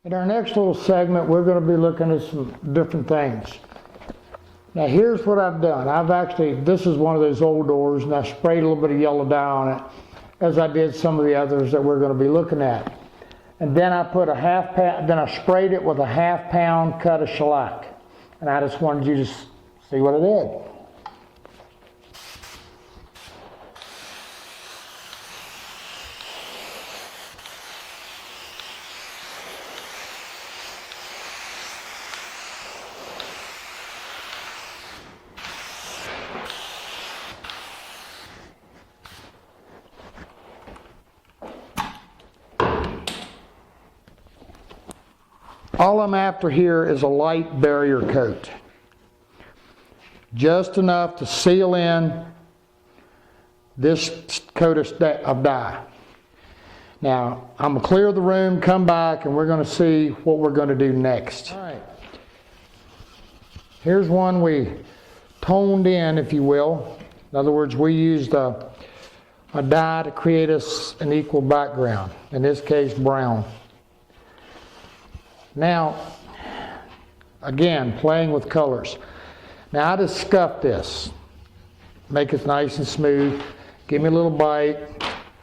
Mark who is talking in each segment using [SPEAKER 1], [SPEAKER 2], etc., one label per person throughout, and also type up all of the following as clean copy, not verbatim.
[SPEAKER 1] In our next little segment, we're going to be looking at some different things. Now here's what I've done. This is one of those old doors, and I sprayed a little bit of yellow dye on it, as I did some of the others that we're going to be looking at. And then I put I sprayed it with a half-pound cut of shellac. And I just wanted you to see what it did. All I'm after here is a light barrier coat. Just enough to seal in this coat of dye. Now, I'm going to clear the room, come back, and we're going to see what we're going to do next. All right. Here's one we toned in, if you will. In other words, we used a dye to create us an equal background. In this case, brown. Now, again, playing with colors. Now I just scuff this, make it nice and smooth, give me a little bite.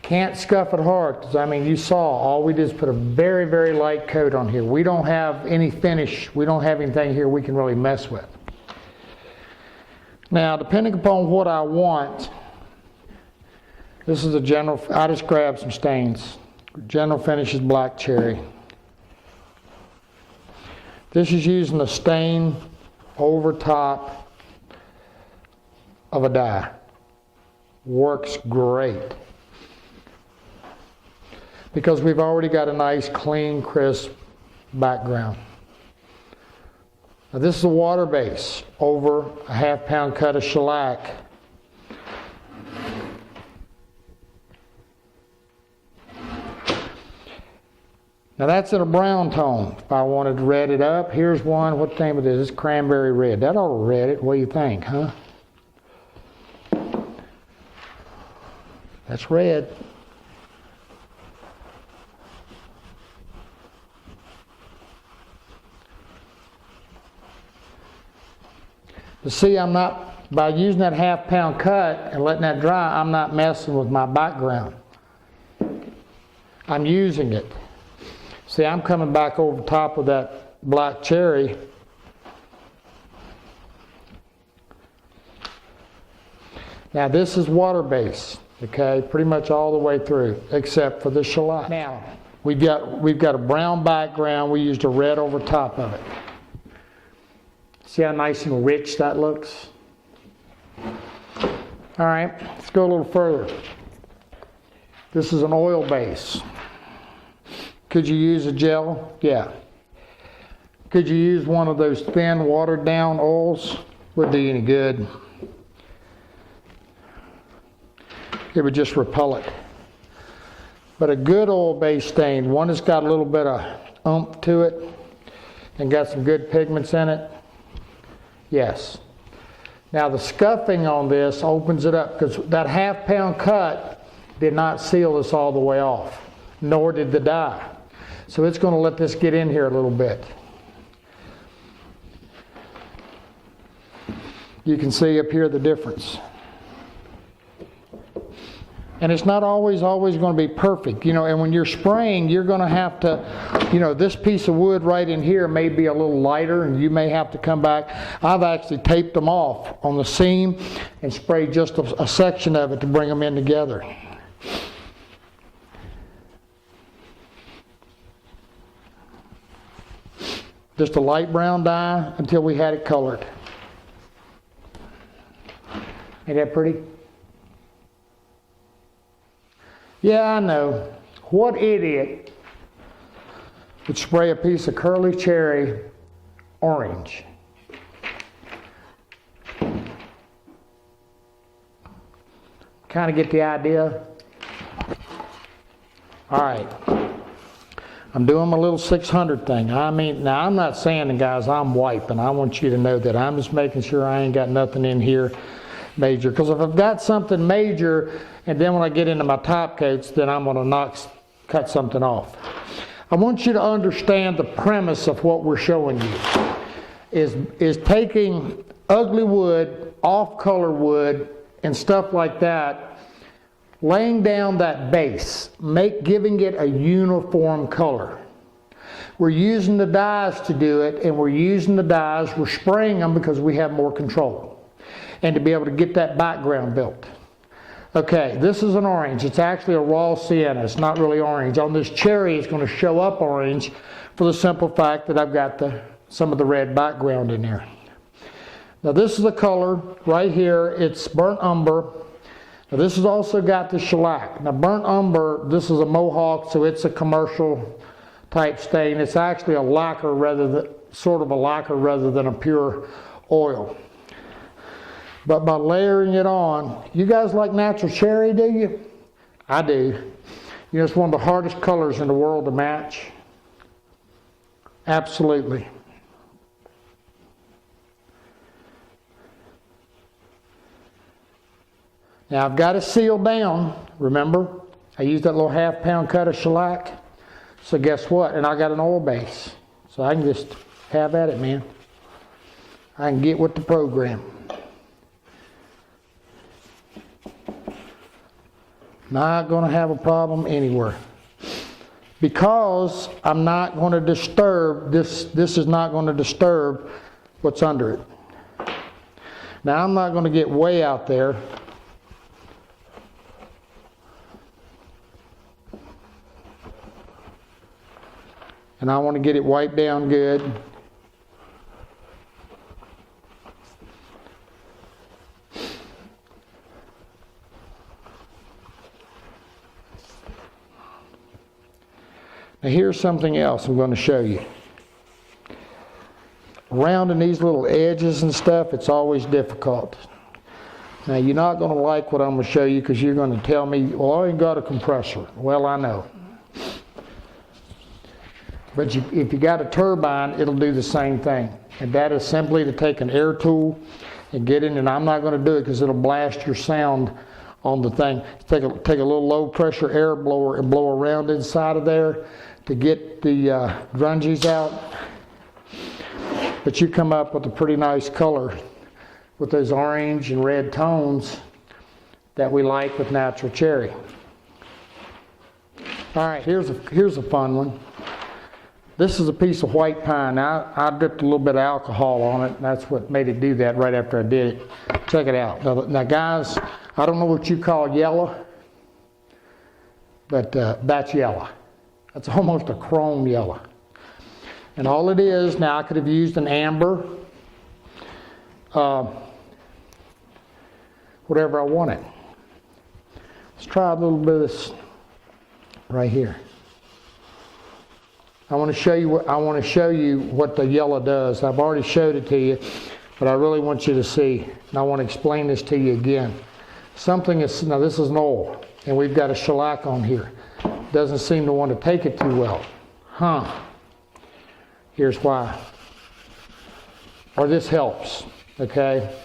[SPEAKER 1] Can't scuff it hard, because you saw, all we did is put a very, very light coat on here. We don't have any finish, we don't have anything here we can really mess with. Now, depending upon what I want, this is a general, I just grabbed some stains. General finish is black cherry. This is using a stain over top of a dye. Works great. Because we've already got a nice, clean, crisp background. Now this is a water base over a half-pound cut of shellac. Now that's in a brown tone. If I wanted to red it up, here's one. What the name of this? It's cranberry red. That ought to red it. What do you think, huh? That's red. But see, by using that half-pound cut and letting that dry, I'm not messing with my background. I'm using it. See, I'm coming back over top of that black cherry. Now this is water base, okay, pretty much all the way through, except for the shellac. Now, we've got a brown background, we used a red over top of it. See how nice and rich that looks? All right, let's go a little further. This is an oil base. Could you use a gel? Yeah. Could you use one of those thin, watered down oils? Wouldn't do you any good. It would just repel it. But a good oil-based stain, one that's got a little bit of oomph to it and got some good pigments in it, yes. Now the scuffing on this opens it up, because that half-pound cut did not seal this all the way off, nor did the dye. So it's going to let this get in here a little bit. You can see up here the difference. And it's not always going to be perfect, and when you're spraying, you're going to have to, this piece of wood right in here may be a little lighter, and you may have to come back. I've actually taped them off on the seam and sprayed just a section of it to bring them in together. Just a light brown dye until we had it colored. Ain't that pretty? Yeah, I know. What idiot would spray a piece of curly cherry orange? Kind of get the idea? All right. I'm doing my little 600 thing. Now I'm not saying, guys, I'm wiping. I want you to know that I'm just making sure I ain't got nothing in here major. Because if I've got something major, and then when I get into my top coats, then I'm going to cut something off. I want you to understand the premise of what we're showing you. Is taking ugly wood, off-color wood, and stuff like that, laying down that base, giving it a uniform color. We're using the dyes to do it, and we're spraying them because we have more control. And to be able to get that background built. Okay, this is an orange. It's actually a raw sienna. It's not really orange. On this cherry, it's going to show up orange for the simple fact that I've got some of the red background in there. Now this is the color right here. It's burnt umber. Now this has also got the shellac. Now burnt umber, this is a Mohawk, so it's a commercial type stain. It's actually a lacquer sort of a lacquer rather than a pure oil. But by layering it on, you guys like natural cherry, do you? I do. You know, it's one of the hardest colors in the world to match. Absolutely. Now I've got it sealed down, remember? I used that little half-pound cut of shellac. So guess what? And I got an oil base. So I can just have at it, man. I can get with the program. Not going to have a problem anywhere. Because I'm not going to disturb, this is not going to disturb what's under it. Now I'm not going to get way out there. And I want to get it wiped down good. Now here's something else I'm going to show you. Rounding these little edges and stuff, it's always difficult. Now you're not going to like what I'm going to show you because you're going to tell me, well, I ain't got a compressor. Well, I know. But if you got a turbine, it'll do the same thing. And that is simply to take an air tool and get in, and I'm not going to do it because it'll blast your sound on the thing. Take a little low pressure air blower and blow around inside of there to get the grungies out. But you come up with a pretty nice color with those orange and red tones that we like with natural cherry. All right, here's a fun one. This is a piece of white pine. Now, I dipped a little bit of alcohol on it, and that's what made it do that right after I did it. Check it out. Now guys, I don't know what you call yellow, but that's yellow. That's almost a chrome yellow. And all it is, now I could have used an amber, whatever I wanted. Let's try a little bit of this right here. I want to show you what the yellow does. I've already showed it to you, but I really want you to see. And I want to explain this to you again. Now this is an oil, and we've got a shellac on here. Doesn't seem to want to take it too well. Here's why. Or this helps, okay?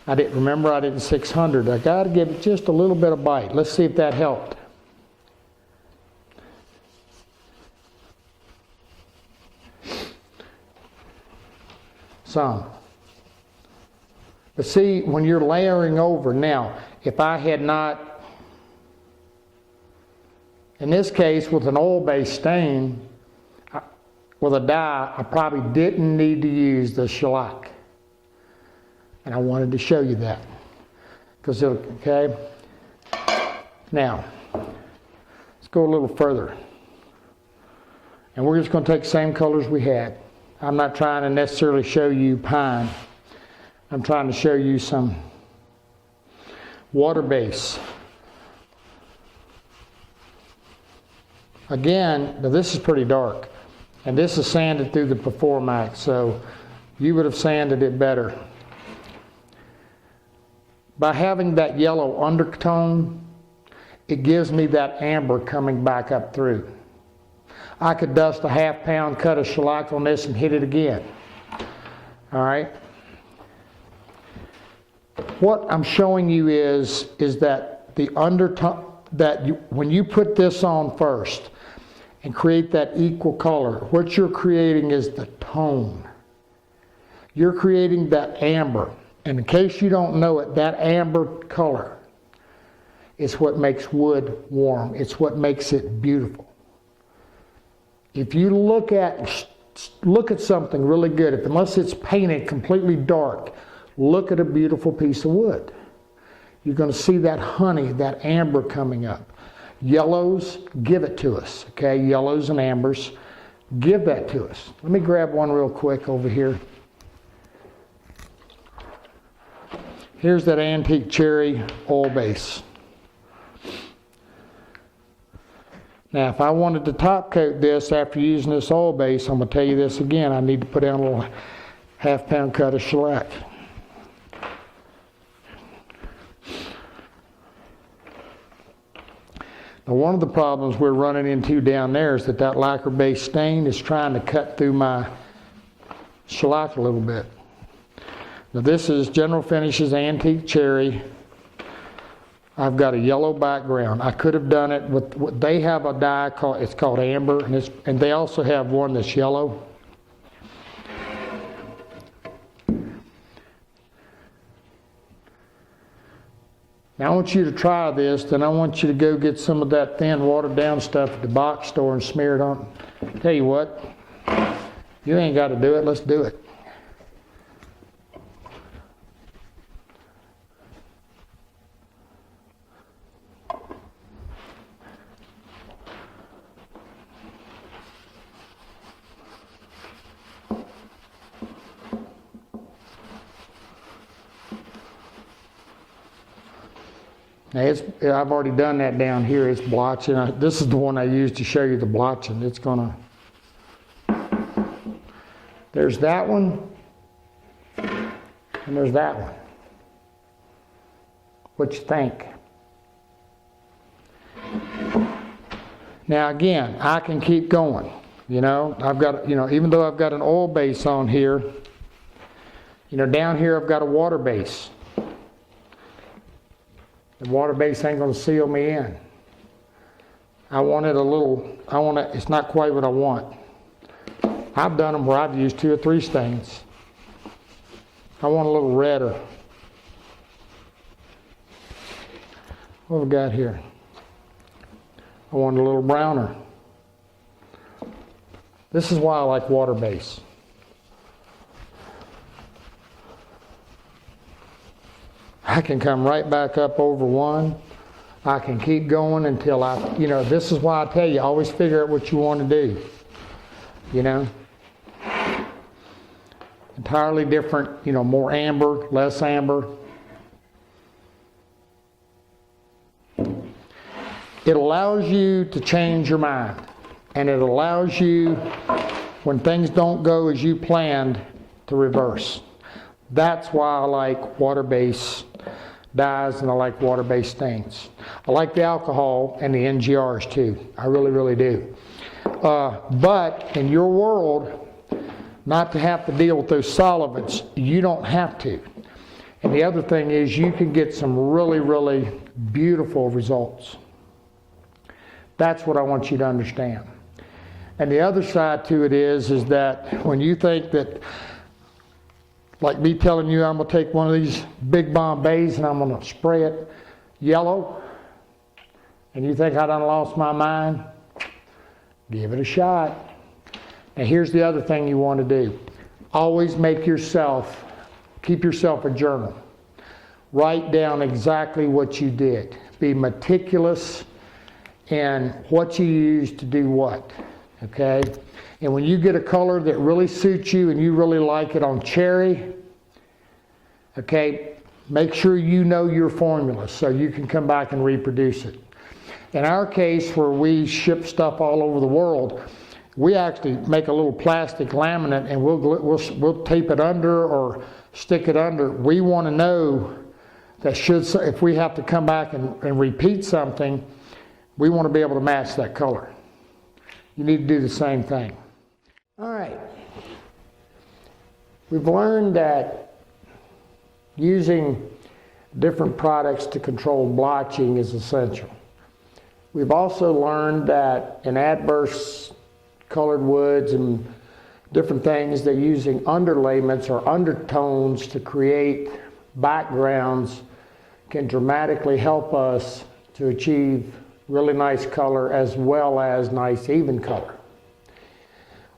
[SPEAKER 1] I didn't 600. I got to give it just a little bit of bite. Let's see if that helped. Some. But see, when you're layering over, now, if I had not, in this case with an oil-based stain, with a dye, I probably didn't need to use the shellac. And I wanted to show you that. Okay? Now, let's go a little further. And we're just going to take the same colors we had. I'm not trying to necessarily show you pine. I'm trying to show you some water base. Again, now this is pretty dark. And this is sanded through the Performax, so you would have sanded it better. By having that yellow undertone, it gives me that amber coming back up through. I could dust a half-pound cut of shellac on this and hit it again. All right? What I'm showing you is that the undertone, when you put this on first, and create that equal color. What you're creating is the tone. You're creating that amber. And in case you don't know it, that amber color is what makes wood warm. It's what makes it beautiful. If you look at something really good, unless it's painted completely dark, look at a beautiful piece of wood. You're going to see that honey, that amber coming up. Yellows, give it to us, okay? Yellows and ambers, give that to us. Let me grab one real quick over here. Here's that antique cherry oil base. Now, if I wanted to top coat this after using this oil base, I'm going to tell you this again, I need to put down a little half-pound cut of shellac. Now, one of the problems we're running into down there is that lacquer-based stain is trying to cut through my shellac a little bit. Now, this is General Finishes Antique Cherry. I've got a yellow background. I could have done it with, they have a dye called Amber, and they also have one that's yellow. Now I want you to try this, then I want you to go get some of that thin watered down stuff at the box store and smear it on. Tell you what, you ain't got to do it, let's do it. Now I've already done that down here. It's blotching. This is the one I used to show you the blotching. It's gonna. There's that one, and there's that one. What you think? Now again, I can keep going. You know, I've got, even though I've got an oil base on here, down here I've got a water base. The water base ain't going to seal me in. I want it it's not quite what I want. I've done them where I've used 2 or 3 stains. I want a little redder. What have we got here? I want a little browner. This is why I like water base. I can come right back up over one. I can keep going until this is why I tell you, always figure out what you want to do. Entirely different, more amber, less amber. It allows you to change your mind. And it allows you, when things don't go as you planned, to reverse. That's why I like water-based dyes and I like water-based stains. I like the alcohol and the NGRs too. I really, really do. But in your world, not to have to deal with those solvents, you don't have to. And the other thing is you can get some really, really beautiful results. That's what I want you to understand. And the other side to it is that when you think that, like me telling you I'm going to take one of these big Bombays and I'm going to spray it yellow, and you think I done lost my mind, give it a shot. And here's the other thing you want to do. Always keep yourself a journal. Write down exactly what you did. Be meticulous in what you used to do what, okay? And when you get a color that really suits you and you really like it on cherry, okay, make sure you know your formula so you can come back and reproduce it. In our case, where we ship stuff all over the world, we actually make a little plastic laminate and we'll tape it under or stick it under. We want to know that if we have to come back and repeat something, we want to be able to match that color. You need to do the same thing. All right. We've learned that using different products to control blotching is essential. We've also learned that in adverse colored woods and different things, they're using underlayments or undertones to create backgrounds can dramatically help us to achieve really nice color as well as nice even color.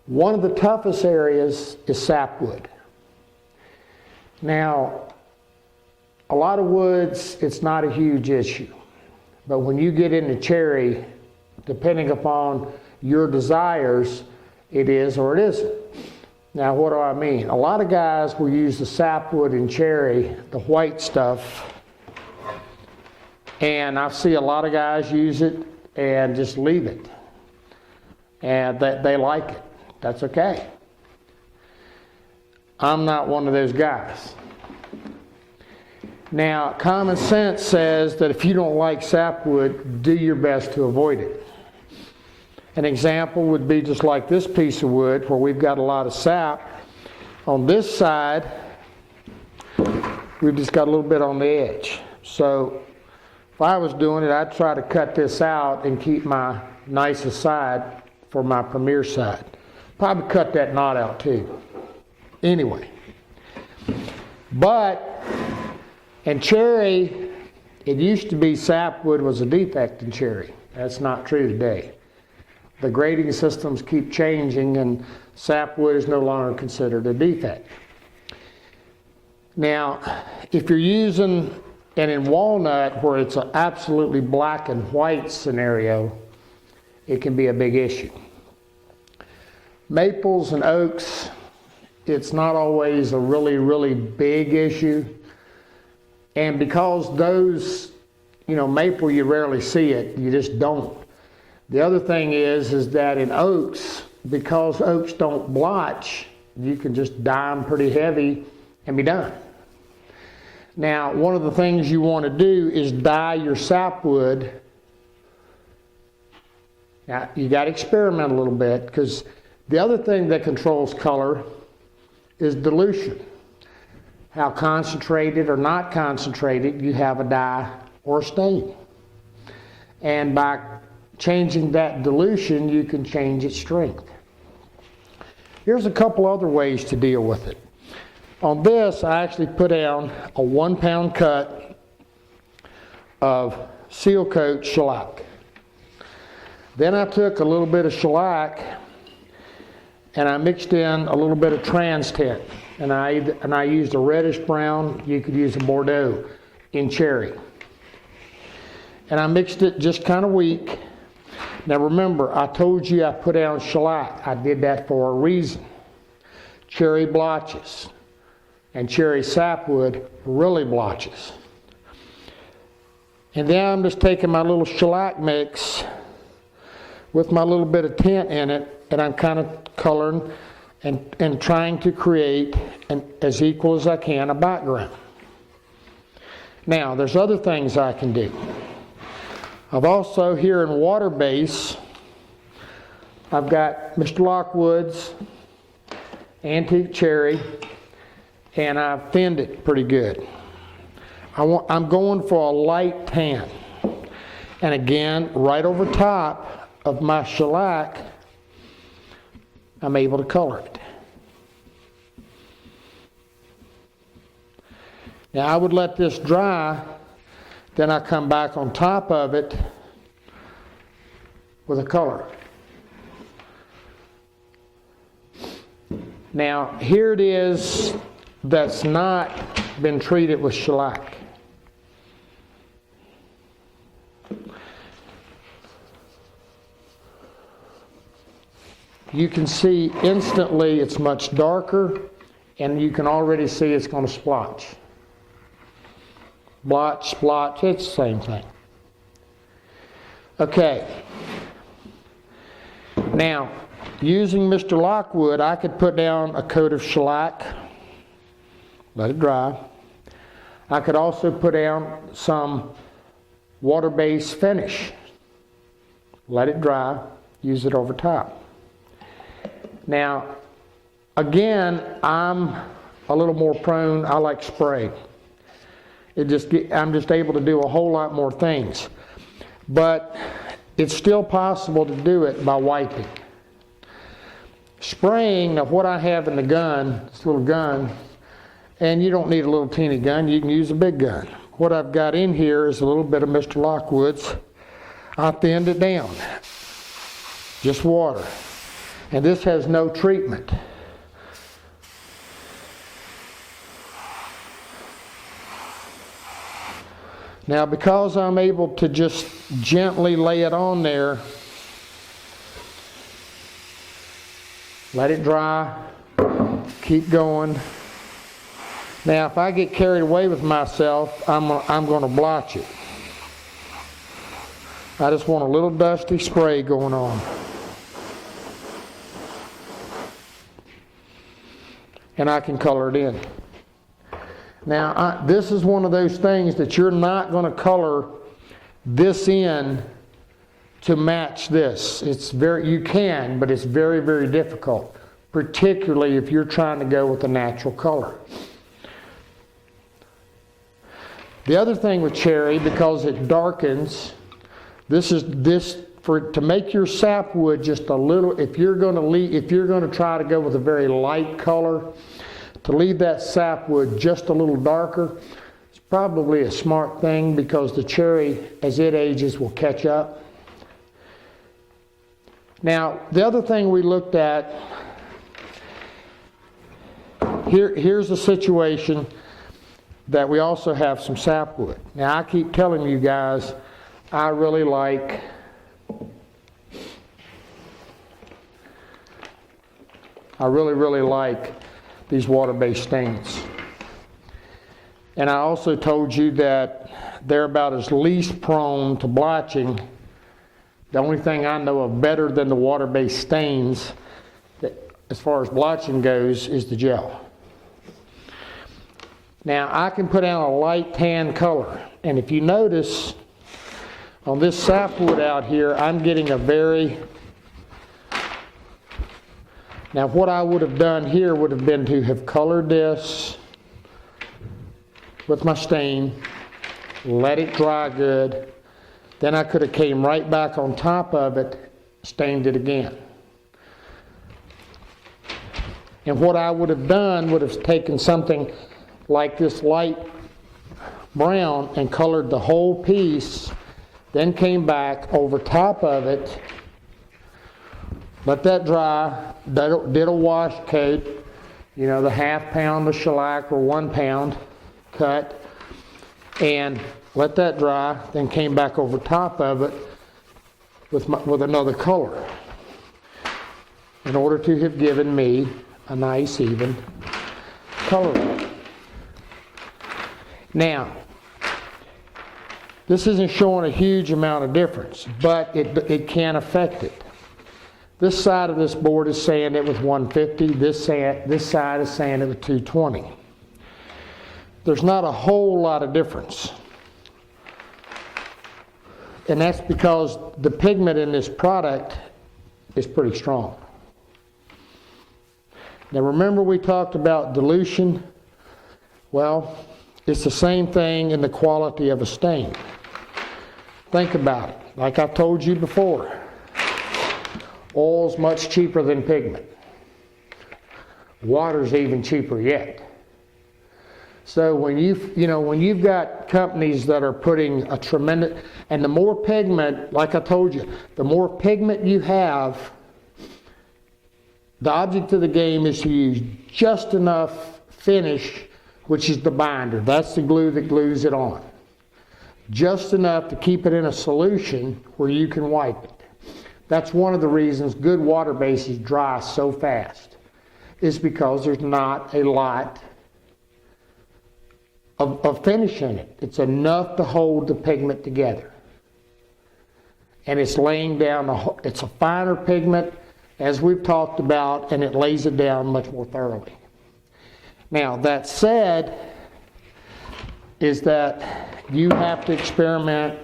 [SPEAKER 1] One of the toughest areas is sapwood. Now, a lot of woods, it's not a huge issue. But when you get into cherry, depending upon your desires, it is or it isn't. Now, what do I mean? A lot of guys will use the sapwood in cherry, the white stuff, and I see a lot of guys use it and just leave it. And they like it. That's okay. I'm not one of those guys. Now, common sense says that if you don't like sapwood, do your best to avoid it. An example would be just like this piece of wood where we've got a lot of sap. On this side, we've just got a little bit on the edge. So if I was doing it, I'd try to cut this out and keep my nicest side for my premier side. Probably cut that knot out too. Anyway. But in cherry, it used to be sapwood was a defect in cherry. That's not true today. The grading systems keep changing and sapwood is no longer considered a defect. Now, if you're using, and in walnut where it's an absolutely black and white scenario, it can be a big issue. Maples and oaks, it's not always a really, really big issue. And because those, maple, you rarely see it, you just don't. The other thing is that in oaks, because oaks don't blotch, you can just dye them pretty heavy and be done. Now, one of the things you want to do is dye your sapwood. Now, you got to experiment a little bit because the other thing that controls color is dilution. How concentrated or not concentrated you have a dye or a stain. And by changing that dilution, you can change its strength. Here's a couple other ways to deal with it. On this, I actually put down a 1 pound cut of seal coat shellac. Then I took a little bit of shellac and I mixed in a little bit of trans tint. And I used a reddish brown, you could use a Bordeaux in cherry. And I mixed it just kind of weak. Now remember, I told you I put down shellac. I did that for a reason. Cherry blotches and cherry sapwood really blotches. And then I'm just taking my little shellac mix with my little bit of tint in it, and I'm kind of coloring and trying to create as equal as I can a background. Now, there's other things I can do. I've also, here in water base, I've got Mr. Lockwood's Antique Cherry, and I've thinned it pretty good. I'm going for a light tan. And again, right over top of my shellac, I'm able to color it. Now I would let this dry, then I come back on top of it with a color. Now here it is that's not been treated with shellac. You can see instantly it's much darker, and you can already see it's going to splotch. Blotch, splotch, it's the same thing. Okay. Now, using Mr. Lockwood, I could put down a coat of shellac, let it dry. I could also put down some water-based finish, let it dry, use it over top. Now, again, I'm a little more prone, I like spray. I'm just able to do a whole lot more things. But it's still possible to do it by wiping. Spraying, now what I have in the gun, this little gun, and you don't need a little teeny gun, you can use a big gun. What I've got in here is a little bit of Mr. Lockwood's. I thinned it down, just water. And this has no treatment. Now because I'm able to just gently lay it on there, let it dry, keep going. Now if I get carried away with myself, I'm going to blotch it. I just want a little dusty spray going on. And I can color it in. Now, this is one of those things that you're not going to color this in to match this. You can, but it's very, very difficult, particularly if you're trying to go with a natural color. The other thing with cherry, because it darkens, to make your sapwood just a little, if you're going to try to go with a very light color, to leave that sapwood just a little darker, it's probably a smart thing because the cherry, as it ages, will catch up. Now, the other thing we looked at, here's a situation that we also have some sapwood. Now, I keep telling you guys, I really like these water-based stains. And I also told you that they're about as least prone to blotching. The only thing I know of better than the water-based stains, as far as blotching goes, is the gel. Now I can put out a light tan color, and if you notice on this sapwood out here, I'm getting a very... Now what I would have done here would have been to have colored this with my stain, let it dry good, then I could have came right back on top of it, stained it again. And what I would have done would have taken something like this light brown and colored the whole piece, then came back over top of it, let that dry, did a wash coat, you know, the ½ pound of shellac or 1 pound cut, and let that dry, then came back over top of it with another color in order to have given me a nice even color. Now, this isn't showing a huge amount of difference, but it can affect it. This side of this board is saying it with 150. This side is saying it with 220. There's not a whole lot of difference. And that's because the pigment in this product is pretty strong. Now remember we talked about dilution? Well, it's the same thing in the quality of a stain. Think about it. Like I've told you before, oil's much cheaper than pigment. Water's even cheaper yet. So when you've got companies that are putting a tremendous, and the more pigment, like I told you, the more pigment you have, the object of the game is to use just enough finish, which is the binder. That's the glue that glues it on. Just enough to keep it in a solution where you can wipe it. That's one of the reasons good water bases dry so fast, is because there's not a lot of finish in it. It's enough to hold the pigment together. And it's laying down, it's a finer pigment, as we've talked about, and it lays it down much more thoroughly. Now, that said, is that you have to experiment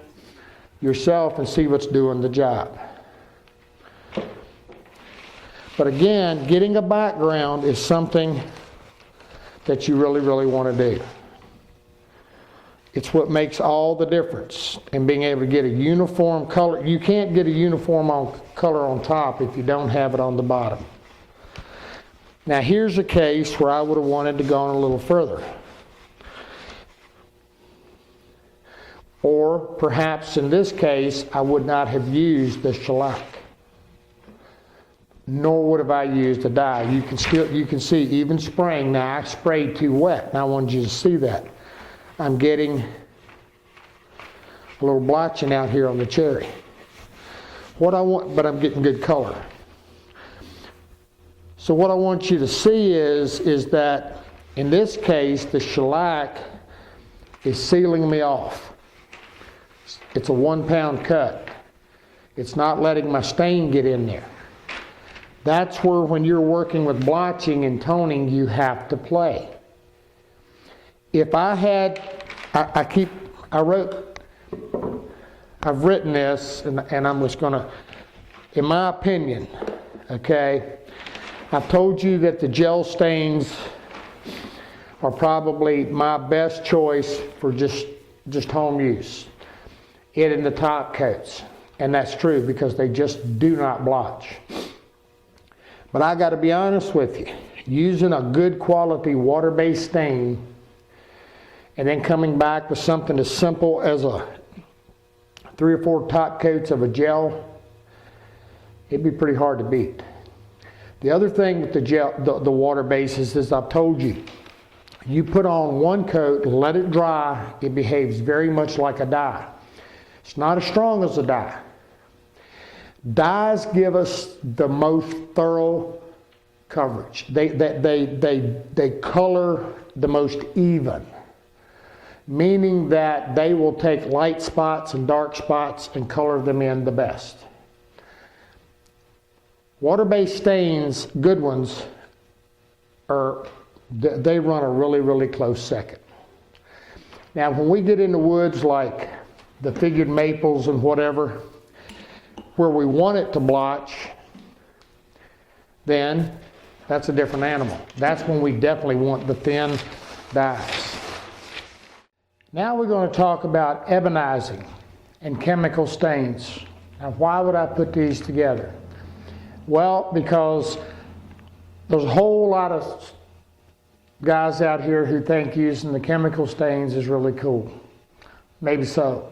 [SPEAKER 1] yourself and see what's doing the job. But again, getting a background is something that you really, really want to do. It's what makes all the difference in being able to get a uniform color. You can't get a uniform color on top if you don't have it on the bottom. Now here's a case where I would have wanted to go on a little further. Or perhaps in this case, I would not have used the shellac. Nor would have I used a dye. You can see even spraying. Now I sprayed too wet, and I wanted you to see that. I'm getting a little blotching out here on the cherry. What I want, but I'm getting good color. So what I want you to see is that in this case, the shellac is sealing me off. It's a 1 pound cut. It's not letting my stain get in there. That's where when you're working with blotching and toning, you have to play. If I had, I've written this, and I'm just going to, in my opinion, okay, I've told you that the gel stains are probably my best choice for just home use. It in the top coats, and that's true because they just do not blotch. But I got to be honest with you, using a good quality water-based stain and then coming back with something as simple as a 3 or 4 top coats of a gel, it'd be pretty hard to beat. The other thing with the water bases is I've told you, you put on 1 coat, let it dry, it behaves very much like a dye. It's not as strong as a dye. Dyes give us the most thorough coverage. They color the most even, meaning that they will take light spots and dark spots and color them in the best. Water-based stains, good ones, they run a really, really close second. Now, when we get into woods like the figured maples and whatever, where we want it to blotch, then that's a different animal. That's when we definitely want the thin dyes. Now we're going to talk about ebonizing and chemical stains. Now, why would I put these together? Well, because there's a whole lot of guys out here who think using the chemical stains is really cool. Maybe so.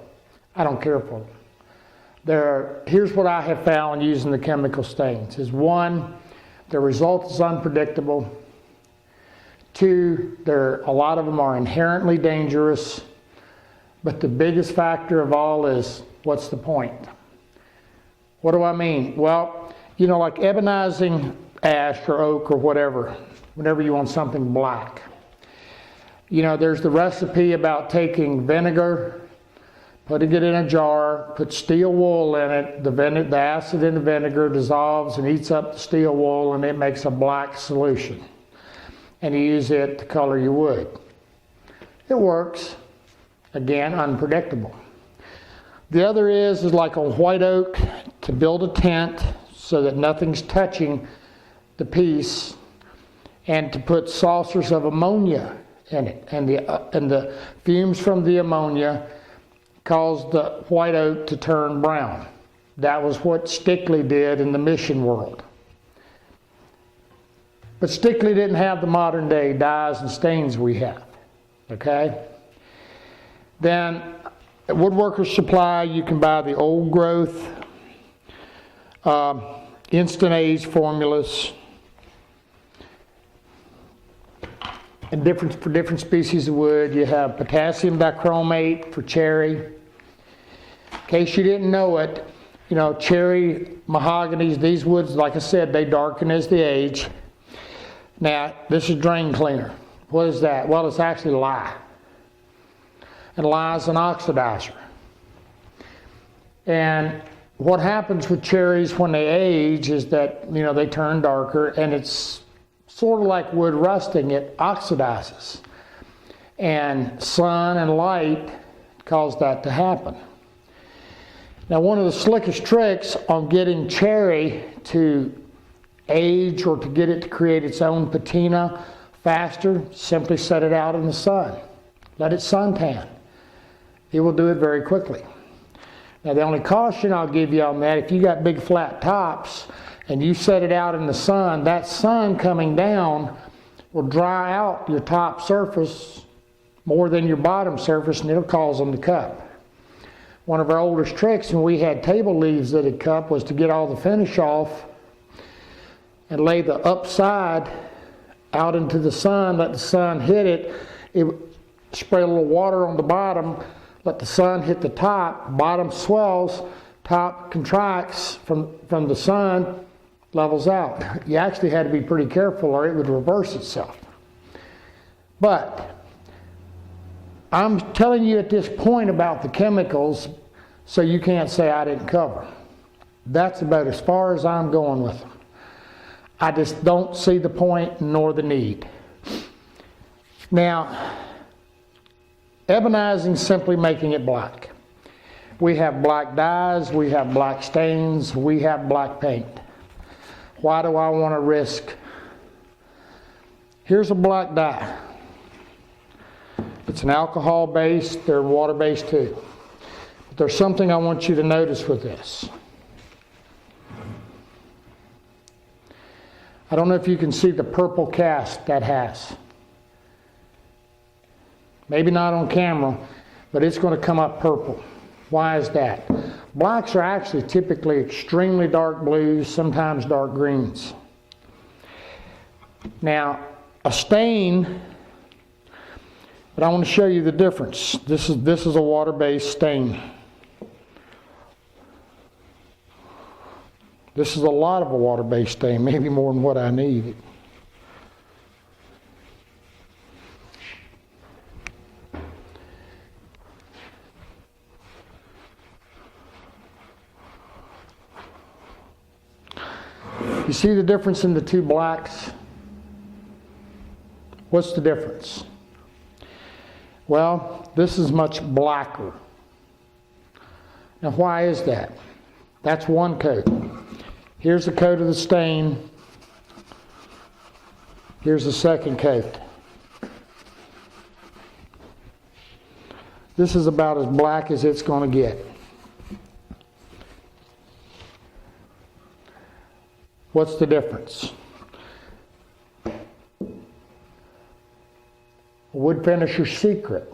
[SPEAKER 1] I don't care for them. Here's what I have found using the chemical stains is 1, the result is unpredictable. 2, a lot of them are inherently dangerous. But the biggest factor of all is, what's the point? What do I mean? Well, you know, like ebonizing ash or oak or whatever, whenever you want something black. You know, there's the recipe about taking vinegar, putting it in a jar, put steel wool in it, the acid in the vinegar dissolves and eats up the steel wool and it makes a black solution. And you use it to color your wood. It works. Again, unpredictable. The other is like on white oak, to build a tent so that nothing's touching the piece, and to put saucers of ammonia in it. And the fumes from the ammonia caused the white oak to turn brown. That was what Stickley did in the mission world. But Stickley didn't have the modern day dyes and stains we have, okay? Then at Woodworker's Supply, you can buy the old growth, instant age formulas, and for different species of wood. You have potassium dichromate for cherry. In case you didn't know it, you know, cherry, mahoganies, these woods, like I said, they darken as they age. Now, this is drain cleaner. What is that? Well, it's actually lye. And lye is an oxidizer. And what happens with cherries when they age is that, you know, they turn darker, and it's sort of like wood rusting, it oxidizes. And sun and light cause that to happen. Now, one of the slickest tricks on getting cherry to age or to get it to create its own patina faster, simply set it out in the sun. Let it suntan. It will do it very quickly. Now the only caution I'll give you on that, if you got big flat tops and you set it out in the sun, that sun coming down will dry out your top surface more than your bottom surface, and it'll cause them to cup. One of our oldest tricks when we had table leaves that had cupped was to get all the finish off and lay the upside out into the sun, let the sun hit it. It spray a little water on the bottom, let the sun hit the top, bottom swells, top contracts from the sun, levels out. You actually had to be pretty careful or it would reverse itself. But I'm telling you at this point about the chemicals so you can't say I didn't cover. That's about as far as I'm going with them. I just don't see the point nor the need. Now, ebonizing is simply making it black. We have black dyes, we have black stains, we have black paint. Why do I want to risk? Here's a black dye. It's an alcohol base, they're water based too. But there's something I want you to notice with this. I don't know if you can see the purple cast that has. Maybe not on camera, but it's going to come up purple. Why is that? Blacks are actually typically extremely dark blues, sometimes dark greens. Now, a stain, but I want to show you the difference. This is a water-based stain. This is a lot of a water-based stain, maybe more than what I need. You see the difference in the two blacks? What's the difference? Well, this is much blacker. Now why is that? That's one coat. Here's the coat of the stain. Here's the second coat. This is about as black as it's going to get. What's the difference? Wood finisher's secret.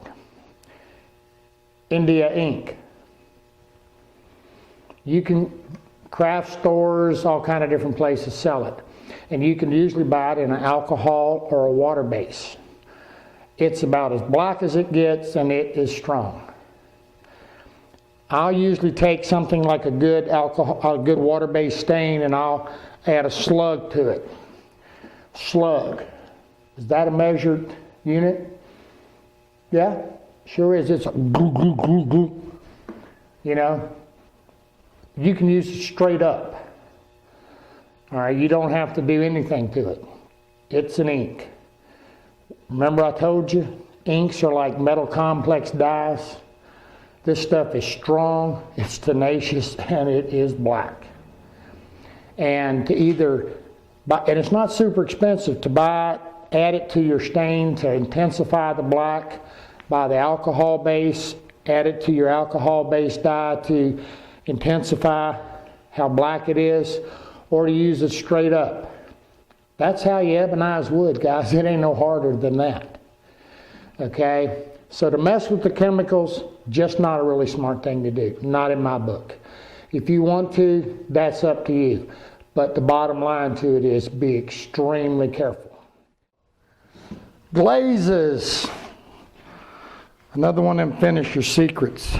[SPEAKER 1] India ink. You can, craft stores, all kind of different places sell it. And you can usually buy it in an alcohol or a water base. It's about as black as it gets and it is strong. I'll usually take something like a good alcohol, a good water-based stain, and I'll add a slug to it. Slug. Is that a measured unit? Yeah, sure is. It's a glue, glue, glue, glue. You know, you can use it straight up. All right, you don't have to do anything to it. It's an ink. Remember I told you, inks are like metal complex dyes. This stuff is strong, it's tenacious, and it is black. And to either buy, and it's not super expensive to buy it, add it to your stain to intensify the black, buy the alcohol base, add it to your alcohol base dye to intensify how black it is, or to use it straight up. That's how you ebonize wood, guys. It ain't no harder than that. Okay? So to mess with the chemicals, just not a really smart thing to do. Not in my book. If you want to, that's up to you. But the bottom line to it is be extremely careful. Glazes. Another one of them finisher secrets.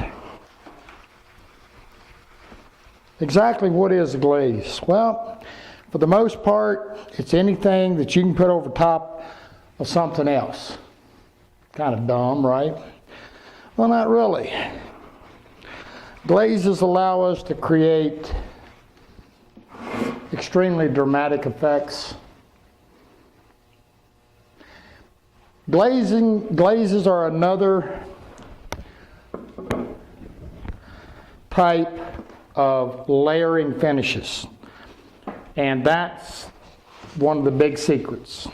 [SPEAKER 1] Exactly what is a glaze? Well, for the most part, it's anything that you can put over top of something else. Kind of dumb, right? Well, not really. Glazes allow us to create extremely dramatic effects. Glazes are another type of layering finishes, and that's one of the big secrets.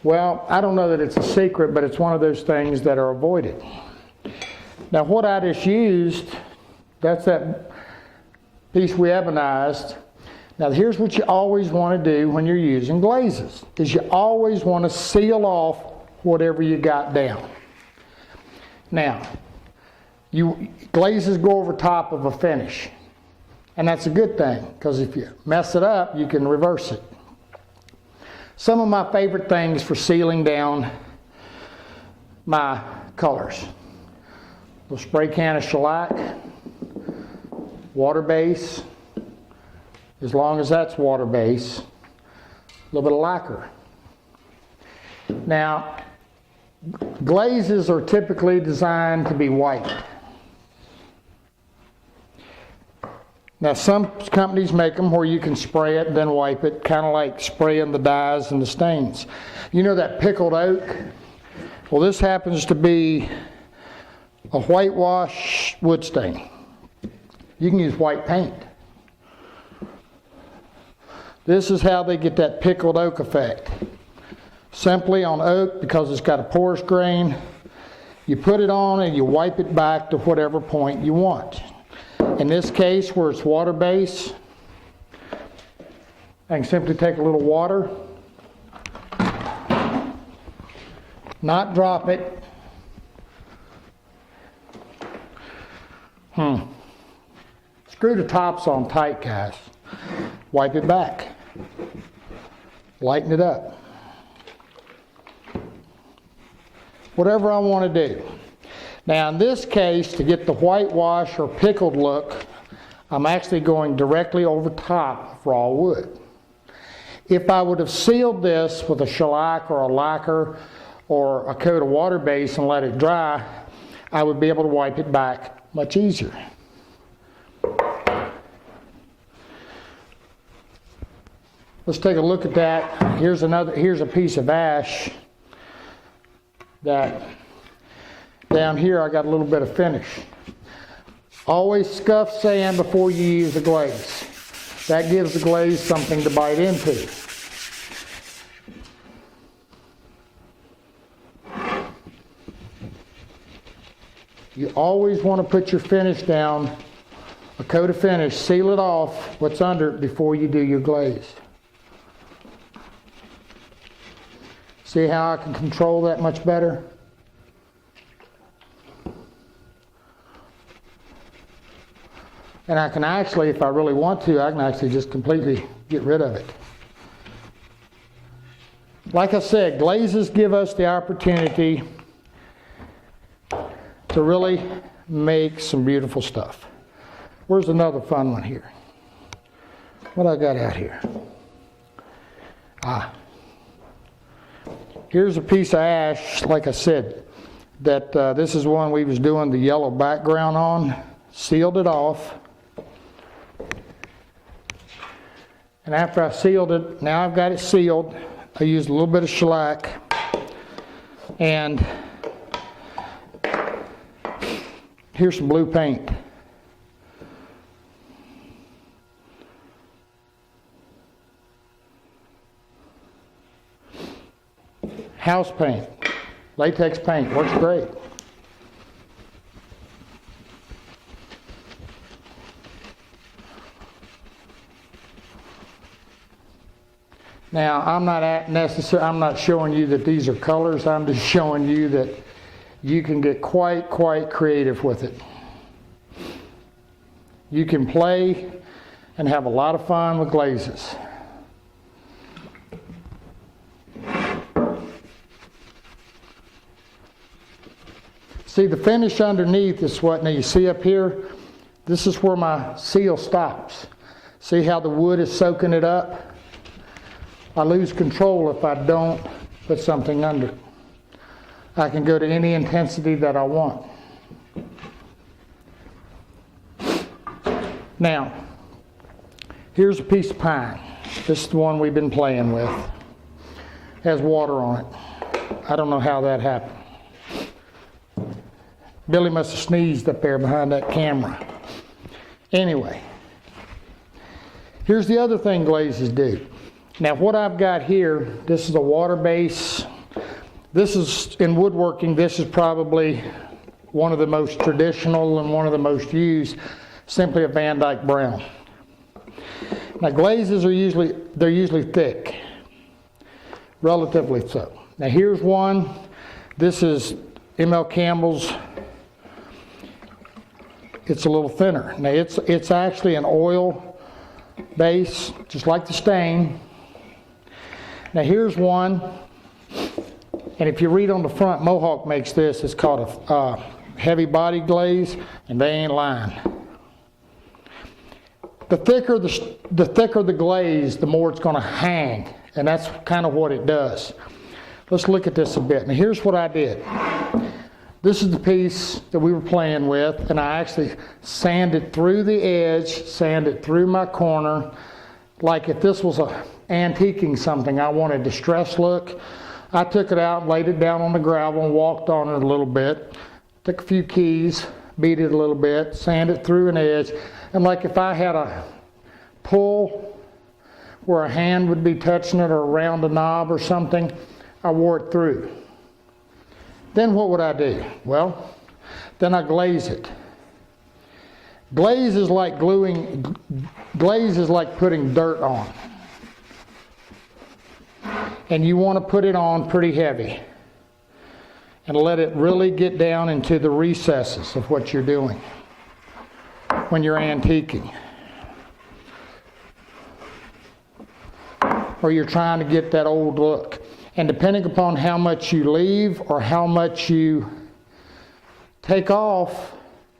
[SPEAKER 1] Well, I don't know that it's a secret, but it's one of those things that are avoided. Now what I just used, that's that piece we ebonized. Now here's what you always want to do when you're using glazes, is you always want to seal off whatever you got down. Now, glazes go over top of a finish, and that's a good thing, because if you mess it up, you can reverse it. Some of my favorite things for sealing down my colors: the spray can of shellac, water base, as long as that's water base, a little bit of lacquer. Now, glazes are typically designed to be white. Now some companies make them where you can spray it and then wipe it, kind of like spraying the dyes and the stains. You know that pickled oak? Well, this happens to be a whitewash wood stain. You can use white paint. This is how they get that pickled oak effect. Simply on oak, because it's got a porous grain, you put it on and you wipe it back to whatever point you want. In this case, where it's water base, I can simply take a little water, not drop it. Screw the tops on tight, guys. Wipe it back. Lighten it up. Whatever I want to do. Now in this case, to get the whitewash or pickled look, I'm actually going directly over top of raw wood. If I would have sealed this with a shellac or a lacquer or a coat of water base and let it dry, I would be able to wipe it back much easier. Let's take a look at that. Here's a piece of ash that down here I got a little bit of finish. Always scuff sand before you use a glaze. That gives the glaze something to bite into. You always want to put your finish down, a coat of finish, seal it off what's under it before you do your glaze. See how I can control that much better? And I can actually, if I really want to, I can actually just completely get rid of it. Like I said, glazes give us the opportunity to really make some beautiful stuff. Where's another fun one here? What I got out here? Here's a piece of ash, like I said, that this is one we was doing the yellow background on. Sealed it off. And after I sealed it, now I've got it sealed, I used a little bit of shellac, and here's some blue paint. House paint, latex paint, works great. Now, I'm not showing you that these are colors. I'm just showing you that you can get quite creative with it. You can play and have a lot of fun with glazes. See, the finish underneath is what, now you see up here, this is where my seal stops. See how the wood is soaking it up? I lose control if I don't put something under. I can go to any intensity that I want. Now, here's a piece of pine. This is the one we've been playing with. Has water on it. I don't know how that happened. Billy must have sneezed up there behind that camera. Anyway, here's the other thing glazes do. Now what I've got here, this is a water base. This is, in woodworking, this is probably one of the most traditional and one of the most used, simply a Van Dyke brown. Now glazes are usually thick, relatively so. Now here's one. This is M.L. Campbell's. It's a little thinner. Now it's actually an oil base, just like the stain. Now here's one, and if you read on the front, Mohawk makes this. It's called a heavy body glaze, and they ain't lying. The thicker the glaze, the more it's going to hang, and that's kind of what it does. Let's look at this a bit. Now here's what I did. This is the piece that we were playing with, and I actually sanded through the edge, sanded through my corner. Like if this was antiquing something, I wanted a distressed look. I took it out, laid it down on the gravel, and walked on it a little bit. Took a few keys, beat it a little bit, sanded through an edge. And like if I had a pull where a hand would be touching it or around a knob or something, I wore it through. Then what would I do? Well, then I glaze it. Glaze is like putting dirt on. And you want to put it on pretty heavy and let it really get down into the recesses of what you're doing when you're antiquing. Or you're trying to get that old look. And depending upon how much you leave or how much you take off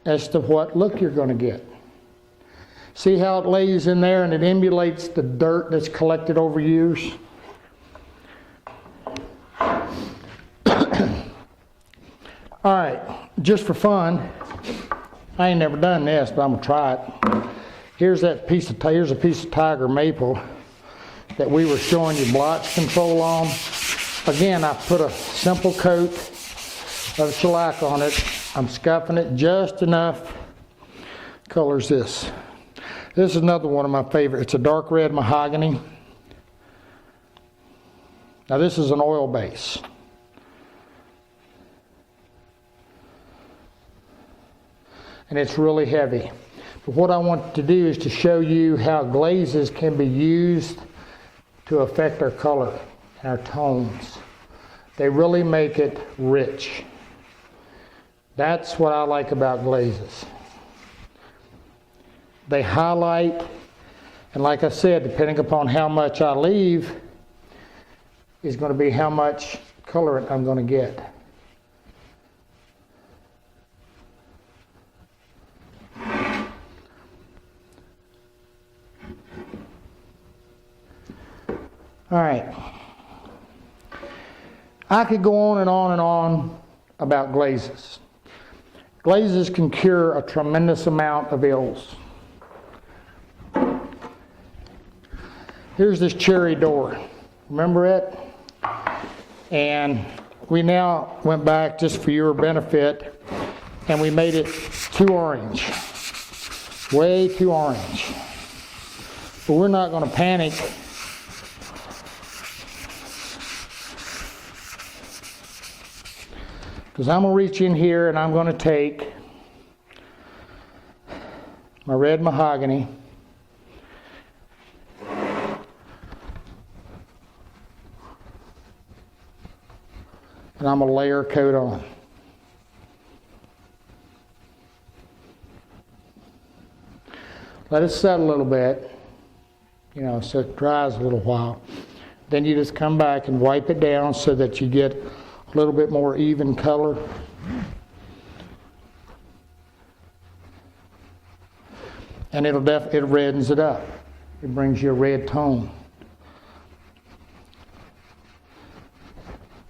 [SPEAKER 1] as to what look you're going to get. See how it lays in there and it emulates the dirt that's collected over years? All right, just for fun, I ain't never done this, but I'm gonna try it. Here's a piece of tiger maple that we were showing you blotch control on. Again, I put a simple coat of shellac on it. I'm scuffing it just enough. Color's this. This is another one of my favorite. It's a dark red mahogany. Now this is an oil base. And it's really heavy. But what I want to do is to show you how glazes can be used to affect our color, our tones. They really make it rich. That's what I like about glazes. They highlight, and like I said, depending upon how much I leave, is going to be how much color I'm going to get. All right. I could go on and on and on about glazes. Glazes can cure a tremendous amount of ills. Here's this cherry door. Remember it? And we now went back just for your benefit and we made it too orange. Way too orange. But we're not going to panic. Because I'm going to reach in here and I'm going to take my red mahogany and I'm going to layer coat on. Let it set a little bit, so it dries a little while. Then you just come back and wipe it down so that you get a little bit more even color. And it reddens it up. It brings you a red tone.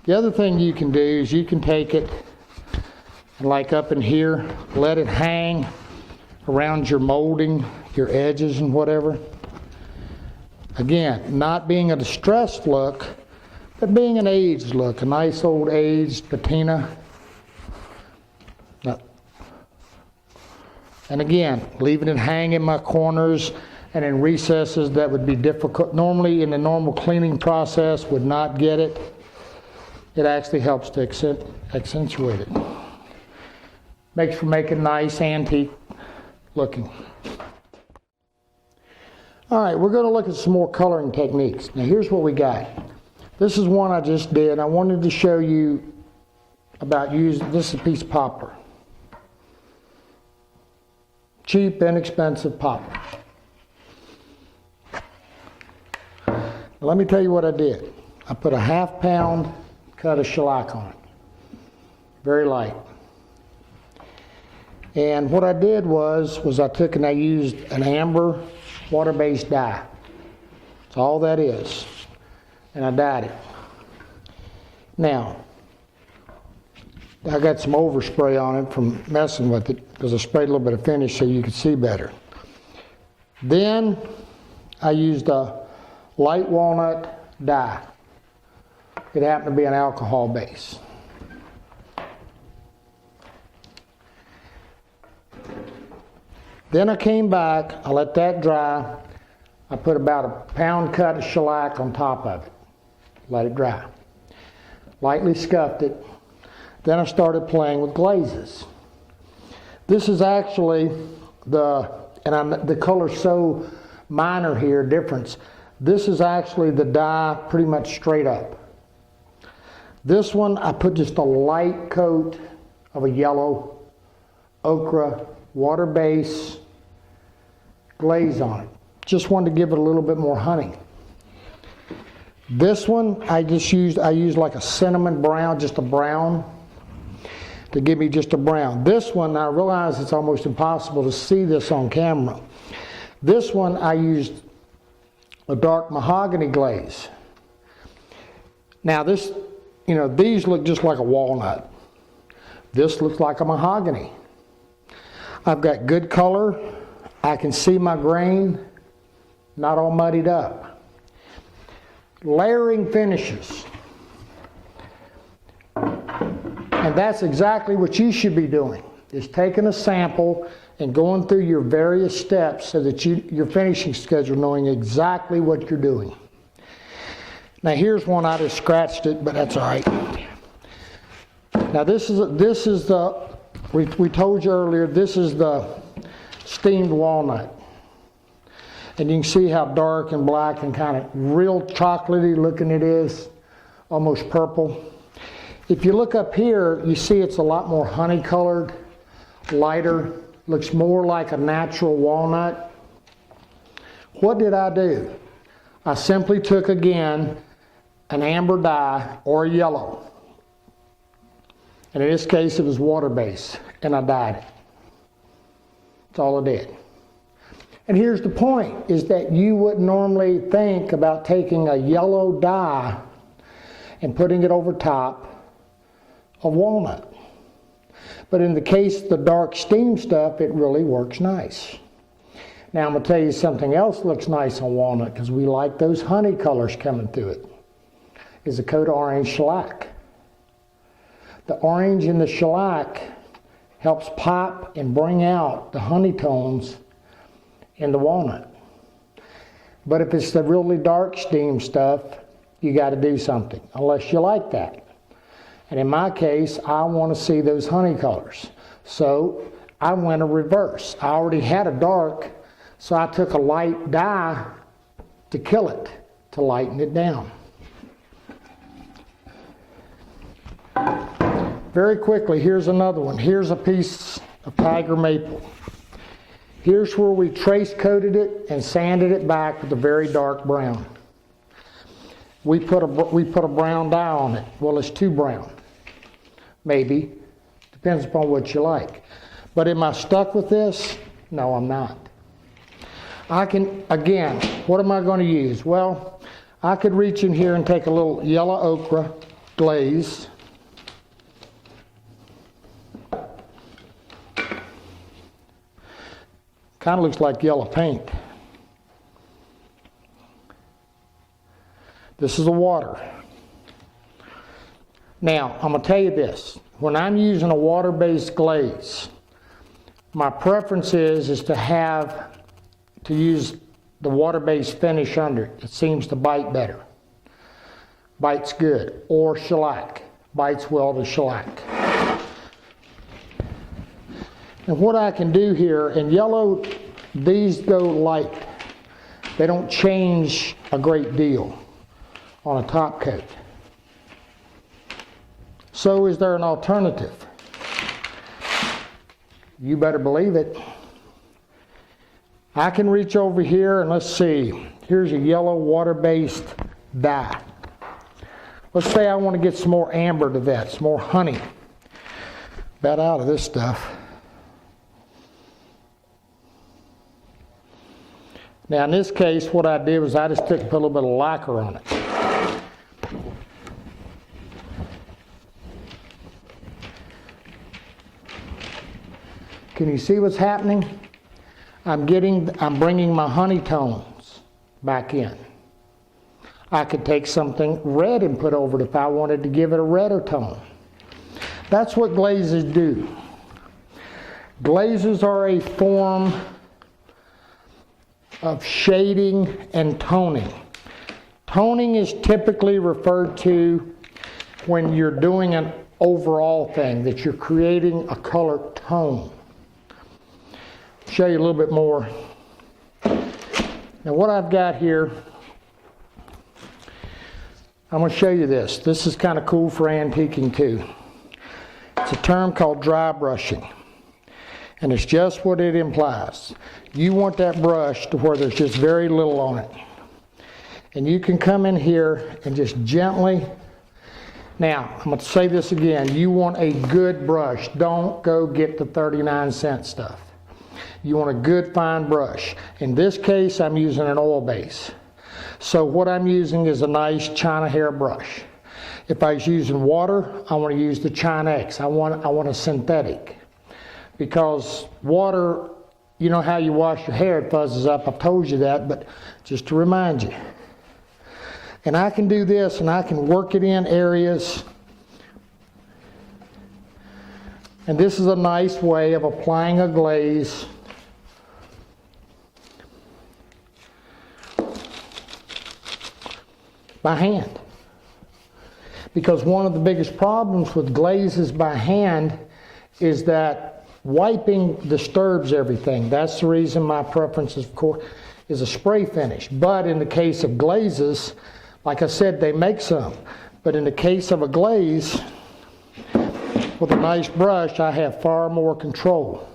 [SPEAKER 1] The other thing you can do is you can take it, like up in here, let it hang around your molding, your edges and whatever. Again, not being a distressed look, but being an aged look, a nice old aged patina. And again, leaving it hang in my corners and in recesses that would be difficult. Normally in the normal cleaning process would not get it. It actually helps to accentuate it. Makes for making nice antique looking. All right, we're going to look at some more coloring techniques. Now here's what we got. This is one I just did. I wanted to show you about using, this is a piece of poplar. Cheap, inexpensive poplar. Now, let me tell you what I did. I put a 1/2 pound cut of shellac on it. Very light. And what I did was I took and I used an amber water-based dye. That's all that is. And I dyed it. Now, I got some overspray on it from messing with it because I sprayed a little bit of finish so you could see better. Then I used a light walnut dye. It happened to be an alcohol base. Then I came back, I let that dry. I put about a pound cut of shellac on top of it. Let it dry. Lightly scuffed it. Then I started playing with glazes. This is actually the color's so minor here, difference. This is actually the dye pretty much straight up. This one, I put just a light coat of a yellow ochre water base glaze on it. Just wanted to give it a little bit more honey. This one, I used like a cinnamon brown, just a brown, to give me just a brown. This one, I realize it's almost impossible to see this on camera. This one, I used a dark mahogany glaze. Now this, these look just like a walnut. This looks like a mahogany. I've got good color. I can see my grain, not all muddied up. Layering finishes. And that's exactly what you should be doing, is taking a sample and going through your various steps so that your finishing schedule, knowing exactly what you're doing. Now here's one, I just scratched it, but that's all right. Now this is the, we told you earlier, this is the steamed walnut. And you can see how dark and black and kind of real chocolatey looking it is, almost purple. If you look up here, you see it's a lot more honey colored, lighter, looks more like a natural walnut. What did I do? I simply took again an amber dye or a yellow. And in this case it was water based, and I dyed it. That's all I did. And here's the point, is that you wouldn't normally think about taking a yellow dye and putting it over top of walnut. But in the case of the dark steam stuff, it really works nice. Now I'm going to tell you something else looks nice on walnut, because we like those honey colors coming through it, is a coat of orange shellac. The orange in the shellac helps pop and bring out the honey tones in the walnut. But if it's the really dark steam stuff, you got to do something, unless you like that. And in my case, I want to see those honey colors. So I went a reverse. I already had a dark, so I took a light dye to kill it, to lighten it down. Very quickly, here's another one. Here's a piece of tiger maple. Here's where we trace coated it and sanded it back with a very dark brown. We put a brown dye on it. Well, it's too brown. Maybe. Depends upon what you like. But am I stuck with this? No, I'm not. I can, again, what am I going to use? Well, I could reach in here and take a little yellow ochre glaze. Kind of looks like yellow paint. This is the water. Now, I'm going to tell you this. When I'm using a water-based glaze, my preference is to use the water-based finish under it. It seems to bite better. Bites good. Or shellac. Bites well to shellac. And what I can do here, in yellow, these go light. They don't change a great deal on a top coat. So is there an alternative? You better believe it. I can reach over here and let's see. Here's a yellow water-based dye. Let's say I want to get some more amber to that, some more honey. About out of this stuff. Now in this case, what I did was I just took and put a little bit of lacquer on it. Can you see what's happening? I'm bringing my honey tones back in. I could take something red and put over it if I wanted to give it a redder tone. That's what glazes do. Glazes are a form of shading and toning. Toning is typically referred to when you're doing an overall thing, that you're creating a color tone. Show you a little bit more. Now what I've got here, I'm going to show you this. This is kind of cool for antiquing too. It's a term called dry brushing. And it's just what it implies. You want that brush to where there's just very little on it. And you can come in here and just gently, now I'm going to say this again, you want a good brush. Don't go get the 39-cent stuff. You want a good fine brush. In this case, I'm using an oil base. So what I'm using is a nice China hair brush. If I was using water, I want to use the Chinex. I want a synthetic. Because water, you know how you wash your hair, it fuzzes up. I've told you that, but just to remind you. And I can do this and I can work it in areas. And this is a nice way of applying a glaze. By hand. Because one of the biggest problems with glazes by hand is that wiping disturbs everything. That's the reason my preference, of course, is a spray finish. But in the case of glazes, like I said, they make some. But in the case of a glaze, with a nice brush, I have far more control.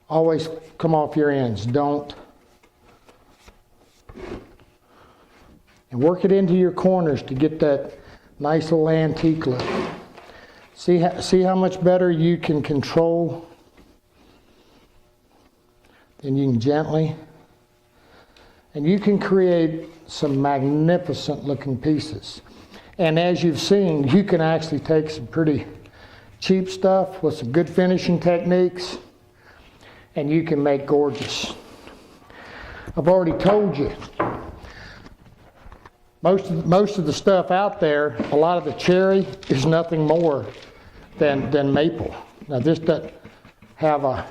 [SPEAKER 1] Always come off your ends. Don't. And work it into your corners to get that nice little antique look. See how much better you can control? And you can gently. And you can create some magnificent looking pieces. And as you've seen, you can actually take some pretty cheap stuff with some good finishing techniques, and you can make gorgeous. I've already told you, most of the stuff out there, a lot of the cherry is nothing more than maple. Now this doesn't have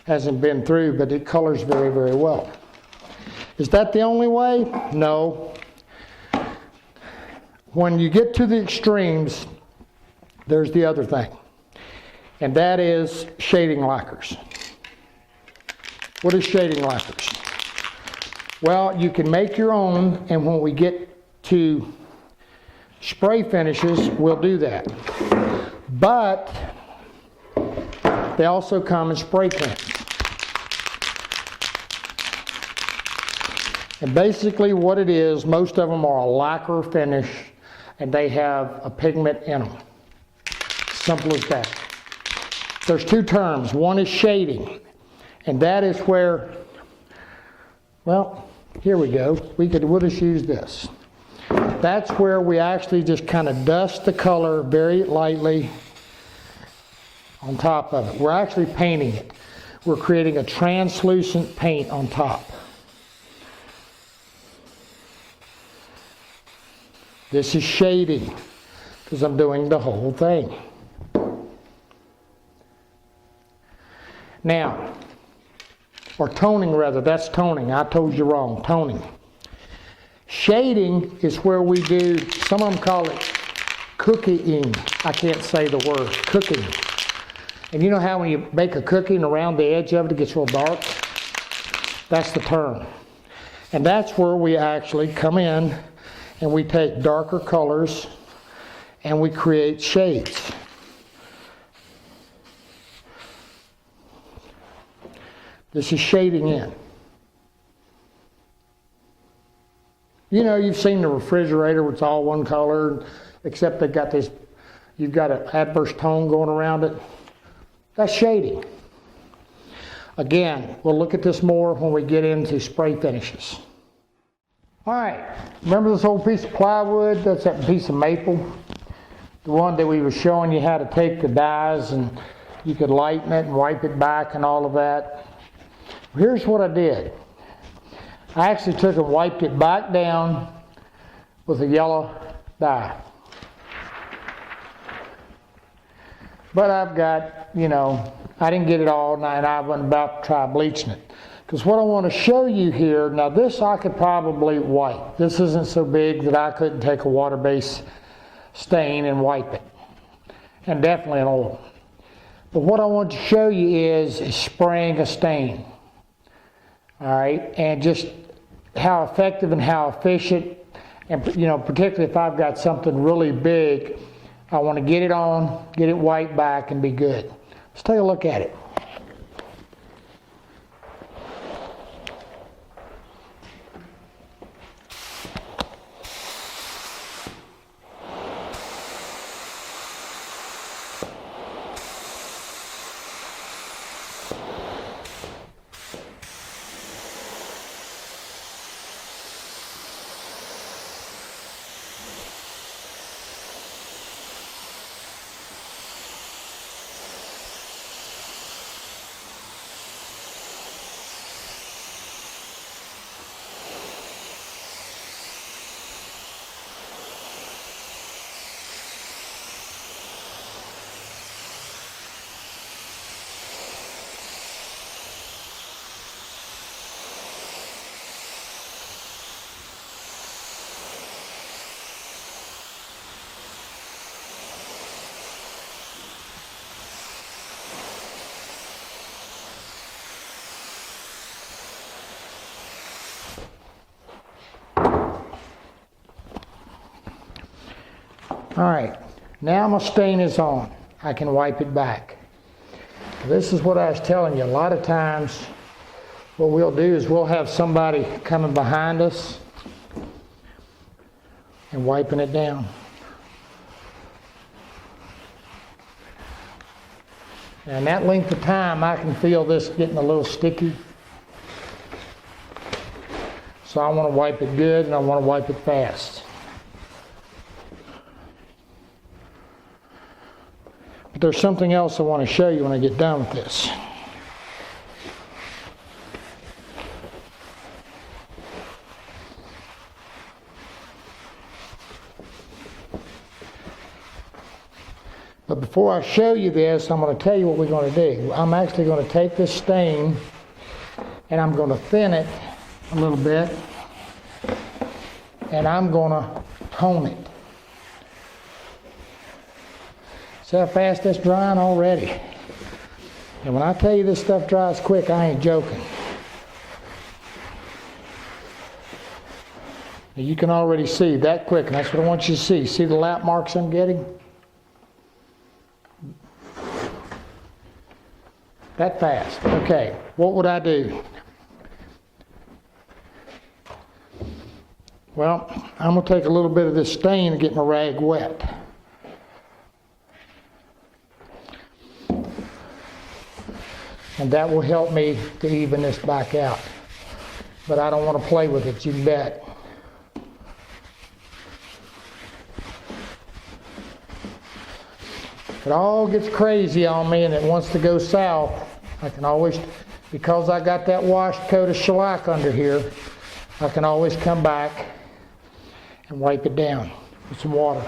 [SPEAKER 1] hasn't been through, but it colors very, very well. Is that the only way? No. When you get to the extremes, there's the other thing, and that is shading lacquers. What is shading lacquers? Well, you can make your own, and when we get to spray finishes, we'll do that. But they also come in spray cans. And basically what it is, most of them are a lacquer finish, and they have a pigment in them. Simple as that. There's two terms. One is shading, and that is where, well, here we go. We'll just use this. That's where we actually just kind of dust the color very lightly on top of it. We're actually painting it. We're creating a translucent paint on top. This is shading because I'm doing the whole thing. Now, or toning rather, that's toning. I told you wrong, toning. Shading is where we do, some of them call it cooking. I can't say the word, cooking. And you know how when you bake a cookie and around the edge of it, it gets real dark? That's the term. And that's where we actually come in and we take darker colors and we create shades. This is shading in. You know, you've seen the refrigerator where it's all one color, except they've got this, you've got an adverse tone going around it. That's shading. Again, we'll look at this more when we get into spray finishes. All right, remember this old piece of plywood? That's that piece of maple. The one that we were showing you how to take the dyes and you could lighten it and wipe it back and all of that. Here's what I did. I actually took and wiped it back down with a yellow dye. But I've got, you know, I didn't get it all and I wasn't about to try bleaching it. Because what I want to show you here, now this I could probably wipe. This isn't so big that I couldn't take a water-based stain and wipe it. And definitely an oil. But what I want to show you is spraying a stain. All right, and just how effective and how efficient, and you know, particularly if I've got something really big, I want to get it on, get it wiped back, and be good. Let's take a look at it. All right, now my stain is on. I can wipe it back. This is what I was telling you. A lot of times what we'll do is we'll have somebody coming behind us and wiping it down. And that length of time I can feel this getting a little sticky. So I want to wipe it good and I want to wipe it fast. But there's something else I want to show you when I get done with this. But before I show you this, I'm going to tell you what we're going to do. I'm actually going to take this stain and I'm going to thin it a little bit and I'm going to tone it. See how fast that's drying already? And when I tell you this stuff dries quick, I ain't joking. Now you can already see that quick, and that's what I want you to see. See the lap marks I'm getting? That fast. Okay, what would I do? Well, I'm going to take a little bit of this stain and get my rag wet. And that will help me to even this back out. But I don't want to play with it, you can bet. If it all gets crazy on me and it wants to go south, I can always, because I got that washed coat of shellac under here, I can always come back and wipe it down with some water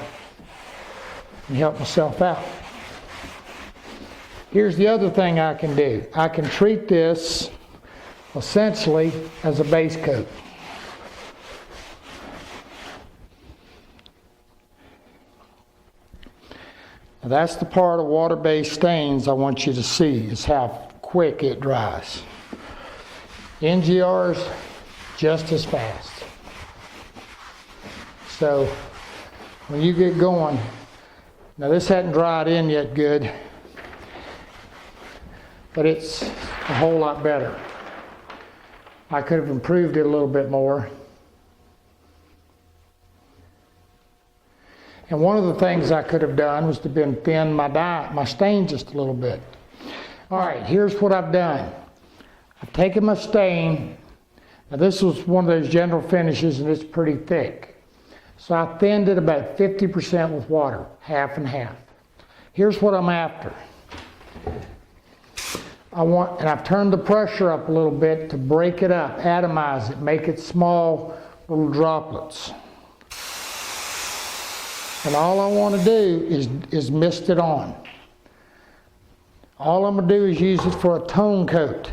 [SPEAKER 1] and help myself out. Here's the other thing I can do. I can treat this essentially as a base coat. Now that's the part of water-based stains I want you to see, is how quick it dries. NGR's just as fast. So when you get going, now this hadn't dried in yet good, but it's a whole lot better. I could have improved it a little bit more. And one of the things I could have done was to thin my stain just a little bit. All right, here's what I've done. I've taken my stain. Now this was one of those general finishes and it's pretty thick. So I thinned it about 50% with water, half and half. Here's what I'm after. And I've turned the pressure up a little bit to break it up, atomize it, make it small little droplets. And all I want to do is mist it on. All I'm going to do is use it for a tone coat.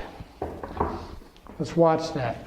[SPEAKER 1] Let's watch that.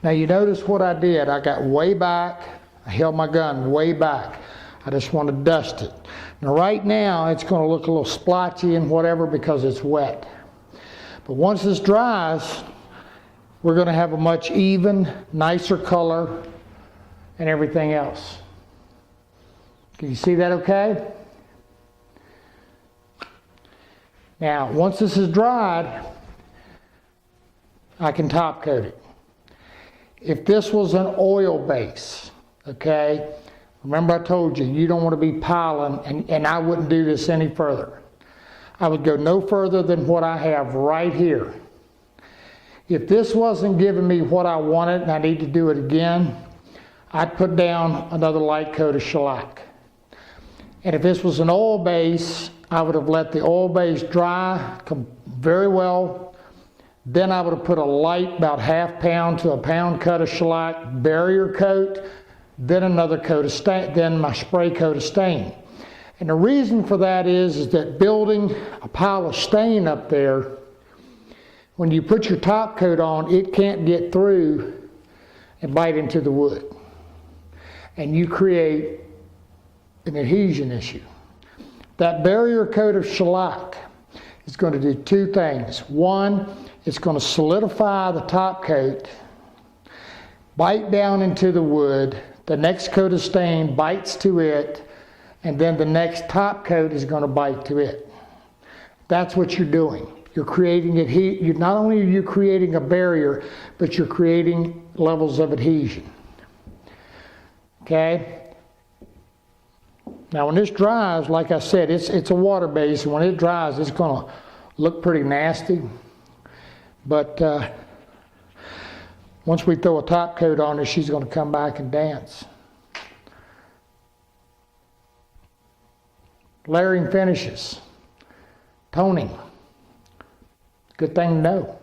[SPEAKER 1] Now you notice what I did. I got way back. I held my gun way back. I just want to dust it. Now right now it's going to look a little splotchy and whatever because it's wet. But once this dries, we're going to have a much even, nicer color and everything else. Can you see that okay? Now once this is dried, I can top coat it. If this was an oil base, okay, remember I told you, you don't want to be piling, and I wouldn't do this any further. I would go no further than what I have right here. If this wasn't giving me what I wanted and I need to do it again, I'd put down another light coat of shellac. And if this was an oil base, I would have let the oil base dry very well. Then I would have put a light, about ½ pound to a pound cut of shellac barrier coat, then another coat of stain, then my spray coat of stain. And the reason for that is that building a pile of stain up there, when you put your top coat on, it can't get through and bite into the wood. And you create an adhesion issue. That barrier coat of shellac is going to do two things. One, it's going to solidify the top coat, bite down into the wood, the next coat of stain bites to it, and then the next top coat is going to bite to it. That's what you're doing. You're creating adhesion. Not only are you creating a barrier, but you're creating levels of adhesion. Okay? Now when this dries, like I said, it's a water base, and when it dries, it's going to look pretty nasty. But once we throw a top coat on her, she's going to come back and dance. Layering finishes. Toning. Good thing to know.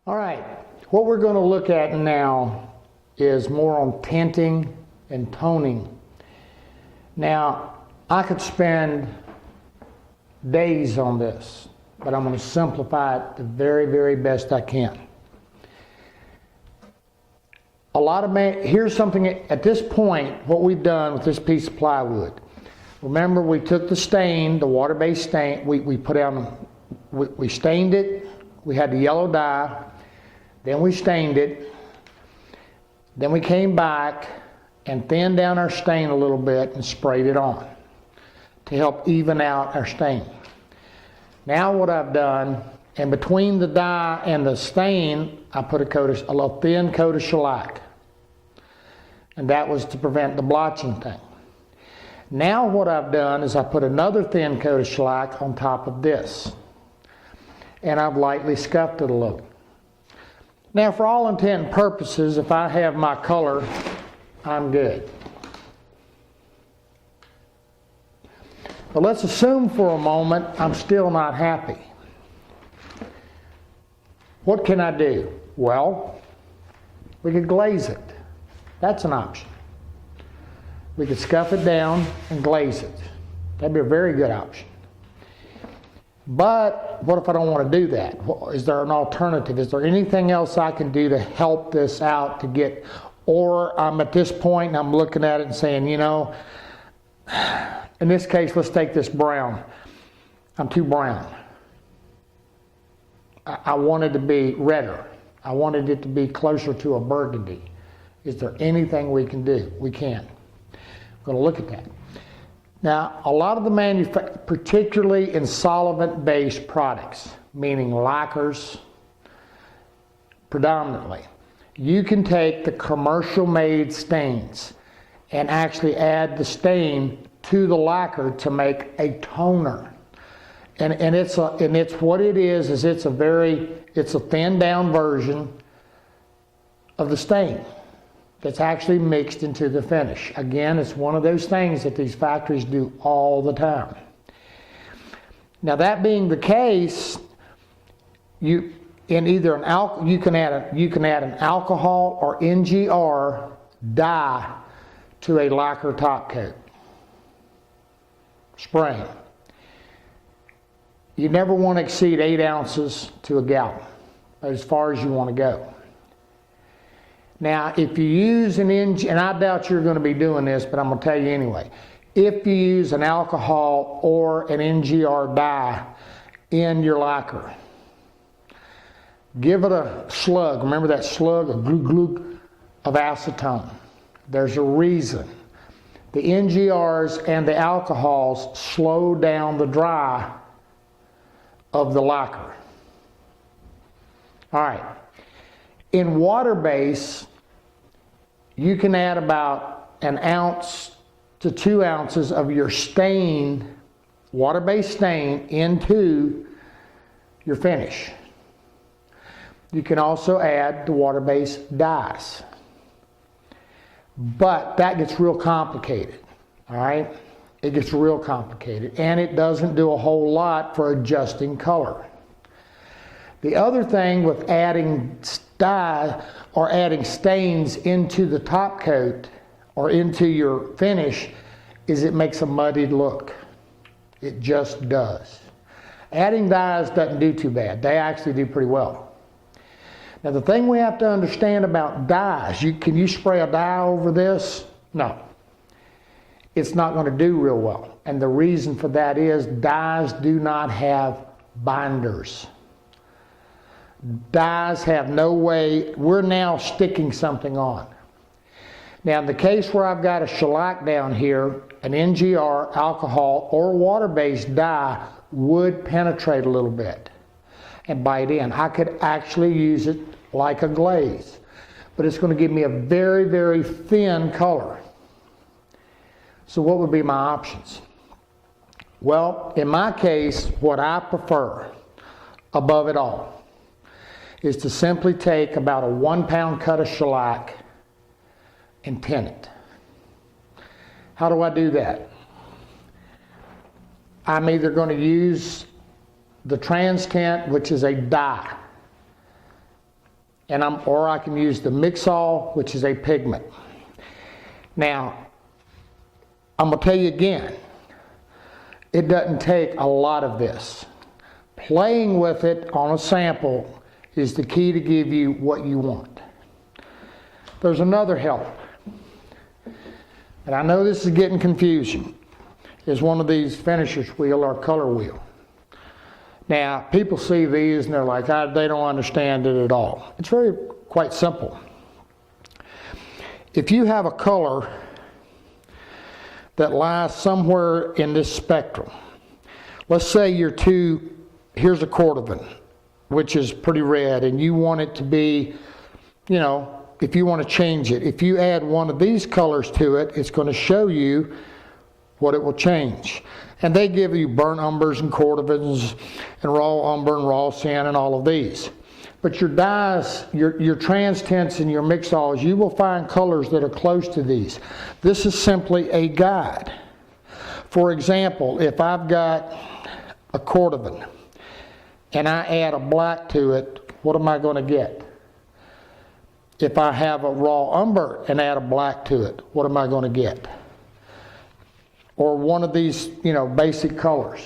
[SPEAKER 1] All right, what we're going to look at now is more on tinting and toning. Now, I could spend days on this, but I'm going to simplify it the very, very best I can. Here's something at this point, what we've done with this piece of plywood. Remember, we took the stain, the water-based stain, we stained it, we had the yellow dye, then we stained it, then we came back and thinned down our stain a little bit and sprayed it on to help even out our stain. Now what I've done, and between the dye and the stain, I put a little thin coat of shellac. And that was to prevent the blotching thing. Now what I've done is I put another thin coat of shellac on top of this. And I've lightly scuffed it a little. Now for all intent and purposes, if I have my color, I'm good. But let's assume for a moment I'm still not happy. What can I do? Well, we could glaze it. That's an option. We could scuff it down and glaze it. That'd be a very good option. But what if I don't want to do that? Is there an alternative? Is there anything else I can do to help this out to get, or I'm at this point and I'm looking at it and saying, you know, in this case, let's take this brown. I'm too brown. I wanted to be redder. I wanted it to be closer to a burgundy. Is there anything we can do? We can. I'm going to look at that. Now, a lot of the particularly in solvent-based products, meaning lacquers, predominantly, you can take the commercial-made stains and actually add the stain to the lacquer to make a toner. And it's what it is it's a thinned down version of the stain that's actually mixed into the finish. Again, it's one of those things that these factories do all the time. Now that being the case, you can add an alcohol or NGR dye to a lacquer top coat. Spraying. You never want to exceed 8 ounces to a gallon, as far as you want to go. Now, if you use an and I doubt you're going to be doing this, but I'm going to tell you anyway. If you use an alcohol or an NGR dye in your lacquer, give it a slug. Remember that slug, a glug of acetone. There's a reason. The NGRs and the alcohols slow down the dry of the lacquer. All right. In water base, you can add about 1 ounce to 2 ounces of your stain, water-based stain, into your finish. You can also add the water-based dyes. But that gets real complicated, all right? It gets real complicated, and it doesn't do a whole lot for adjusting color. The other thing with adding dye or adding stains into the top coat or into your finish is it makes a muddied look. It just does. Adding dyes doesn't do too bad. They actually do pretty well. Now the thing we have to understand about dyes, can you spray a dye over this? No. It's not going to do real well. And the reason for that is dyes do not have binders. Dyes have no way, we're now sticking something on. Now in the case where I've got a shellac down here, an NGR, alcohol, or water-based dye would penetrate a little bit and bite in. I could actually use it like a glaze, but it's going to give me a very, very thin color. So what would be my options? Well, in my case, what I prefer above it all is to simply take about a 1 pound cut of shellac and tint it. How do I do that? I'm either going to use the trans tint, which is a dye, or I can use the Mixol, which is a pigment. Now, I'm going to tell you again, it doesn't take a lot of this. Playing with it on a sample is the key to give you what you want. There's another help, and I know this is getting confusing, is one of these finisher's wheel or color wheel. Now, people see these and they're like, they don't understand it at all. It's quite simple. If you have a color that lies somewhere in this spectrum, let's say here's a cordovan, which is pretty red, and you want it to be, if you want to change it. If you add one of these colors to it, it's going to show you what it will change. And they give you burnt umbers and cordovans and raw umber and raw sand and all of these. But your dyes, your trans tints and your mix-alls, you will find colors that are close to these. This is simply a guide. For example, if I've got a cordovan and I add a black to it, what am I going to get? If I have a raw umber and add a black to it, what am I going to get? Or one of these, basic colors,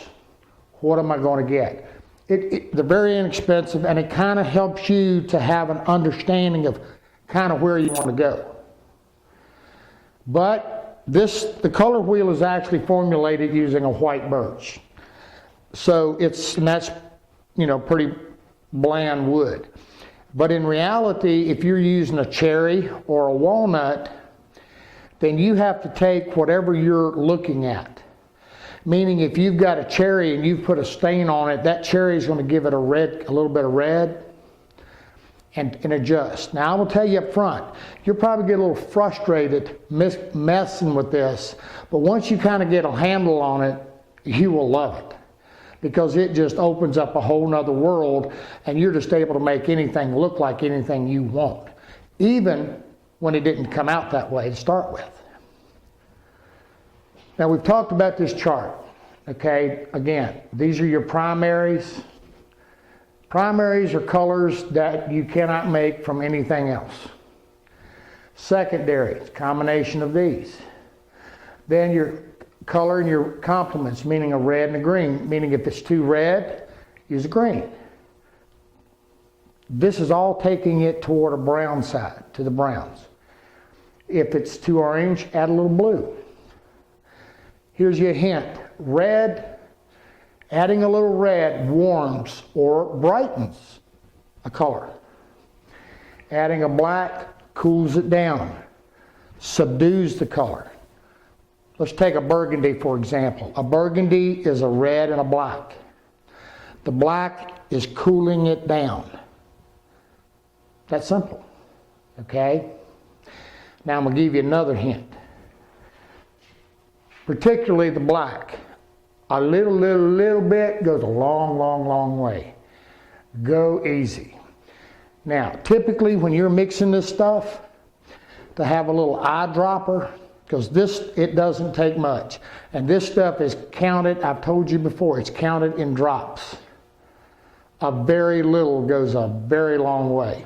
[SPEAKER 1] what am I going to get? They're very inexpensive, and it kind of helps you to have an understanding of kind of where you want to go. But the color wheel is actually formulated using a white birch. So that's pretty bland wood. But in reality, if you're using a cherry or a walnut, then you have to take whatever you're looking at. Meaning if you've got a cherry and you've put a stain on it, that cherry is going to give it a little bit of red and adjust. Now I will tell you up front, you'll probably get a little frustrated messing with this, but once you kind of get a handle on it, you will love it. Because it just opens up a whole nother world, and you're just able to make anything look like anything you want, even when it didn't come out that way to start with. Now we've talked about this chart, okay? Again, these are your primaries. Primaries are colors that you cannot make from anything else. Secondaries, combination of these. Then your color and your complements, meaning a red and a green, meaning if it's too red, use a green. This is all taking it toward a brown side, to the browns. If it's too orange, add a little blue. Here's your hint. Red, adding a little red warms or brightens a color. Adding a black cools it down, subdues the color. Let's take a burgundy, for example. A burgundy is a red and a black. The black is cooling it down. That's simple, okay? Now I'm going to give you another hint. Particularly the black. A little bit goes a long way. Go easy. Now, typically when you're mixing this stuff, to have a little eyedropper, because it doesn't take much. And this stuff is counted, I've told you before, it's counted in drops. A very little goes a very long way.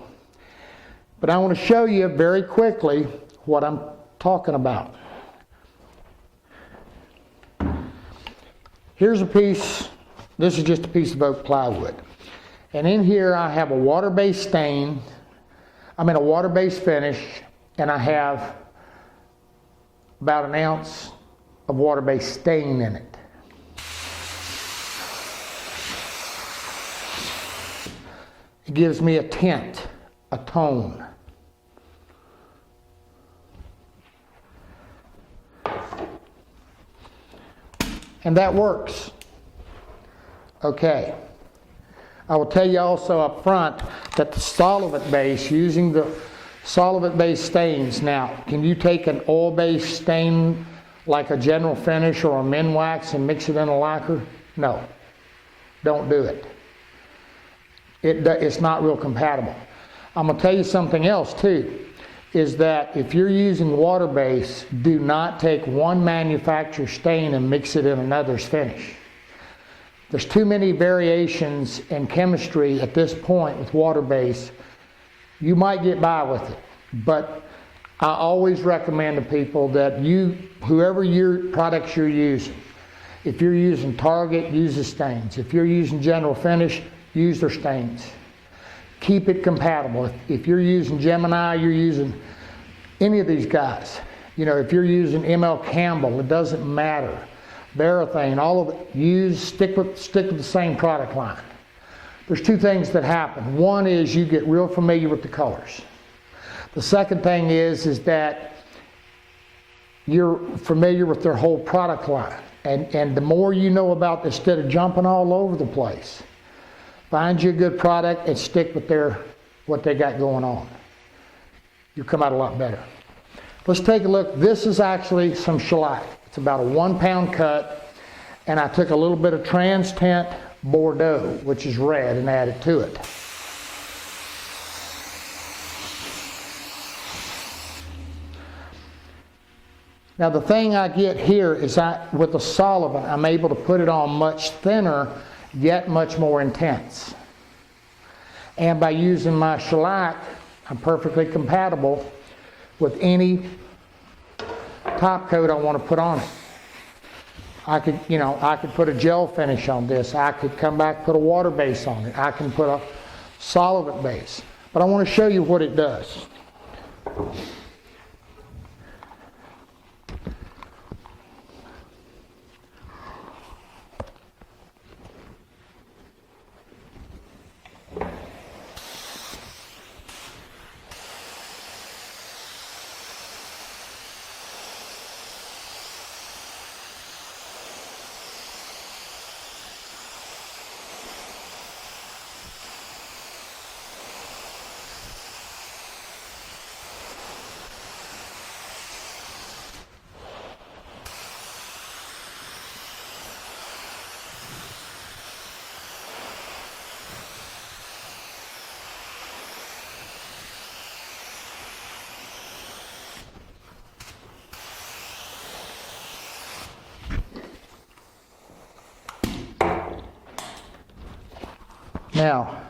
[SPEAKER 1] But I want to show you very quickly what I'm talking about. Here's a piece, this is just a piece of oak plywood. And in here I have a water-based finish, and I have about 1 ounce of water-based stain in it. It gives me a tint, a tone. And that works. Okay. I will tell you also up front that the solvent base, using the solvent-based stains. Now, can you take an oil-based stain like a general finish or a Minwax and mix it in a lacquer? No, don't do it. It's not real compatible. I'm going to tell you something else too, is that if you're using water-based, do not take one manufacturer's stain and mix it in another's finish. There's too many variations in chemistry at this point with water-based. You might get by with it, but I always recommend to people that whoever your products you're using, if you're using Target, use the stains. If you're using General Finish, use their stains. Keep it compatible. If you're using Gemini, you're using any of these guys. If you're using ML Campbell, it doesn't matter. Varathane, all of it, stick with the same product line. There's two things that happen. One is you get real familiar with the colors. The second thing is that you're familiar with their whole product line. And the more you know about, instead of jumping all over the place, find you a good product and stick with what they got going on. you come out a lot better. Let's take a look. This is actually some shellac. It's about a 1 pound cut, and I took a little bit of trans tint Bordeaux, which is red, and added to it. Now the thing I get here is with the solvent, I'm able to put it on much thinner, yet much more intense. And by using my shellac, I'm perfectly compatible with any top coat I want to put on it. I could put a gel finish on this. I could come back, put a water base on it. I can put a solvent base. But I want to show you what it does. Now,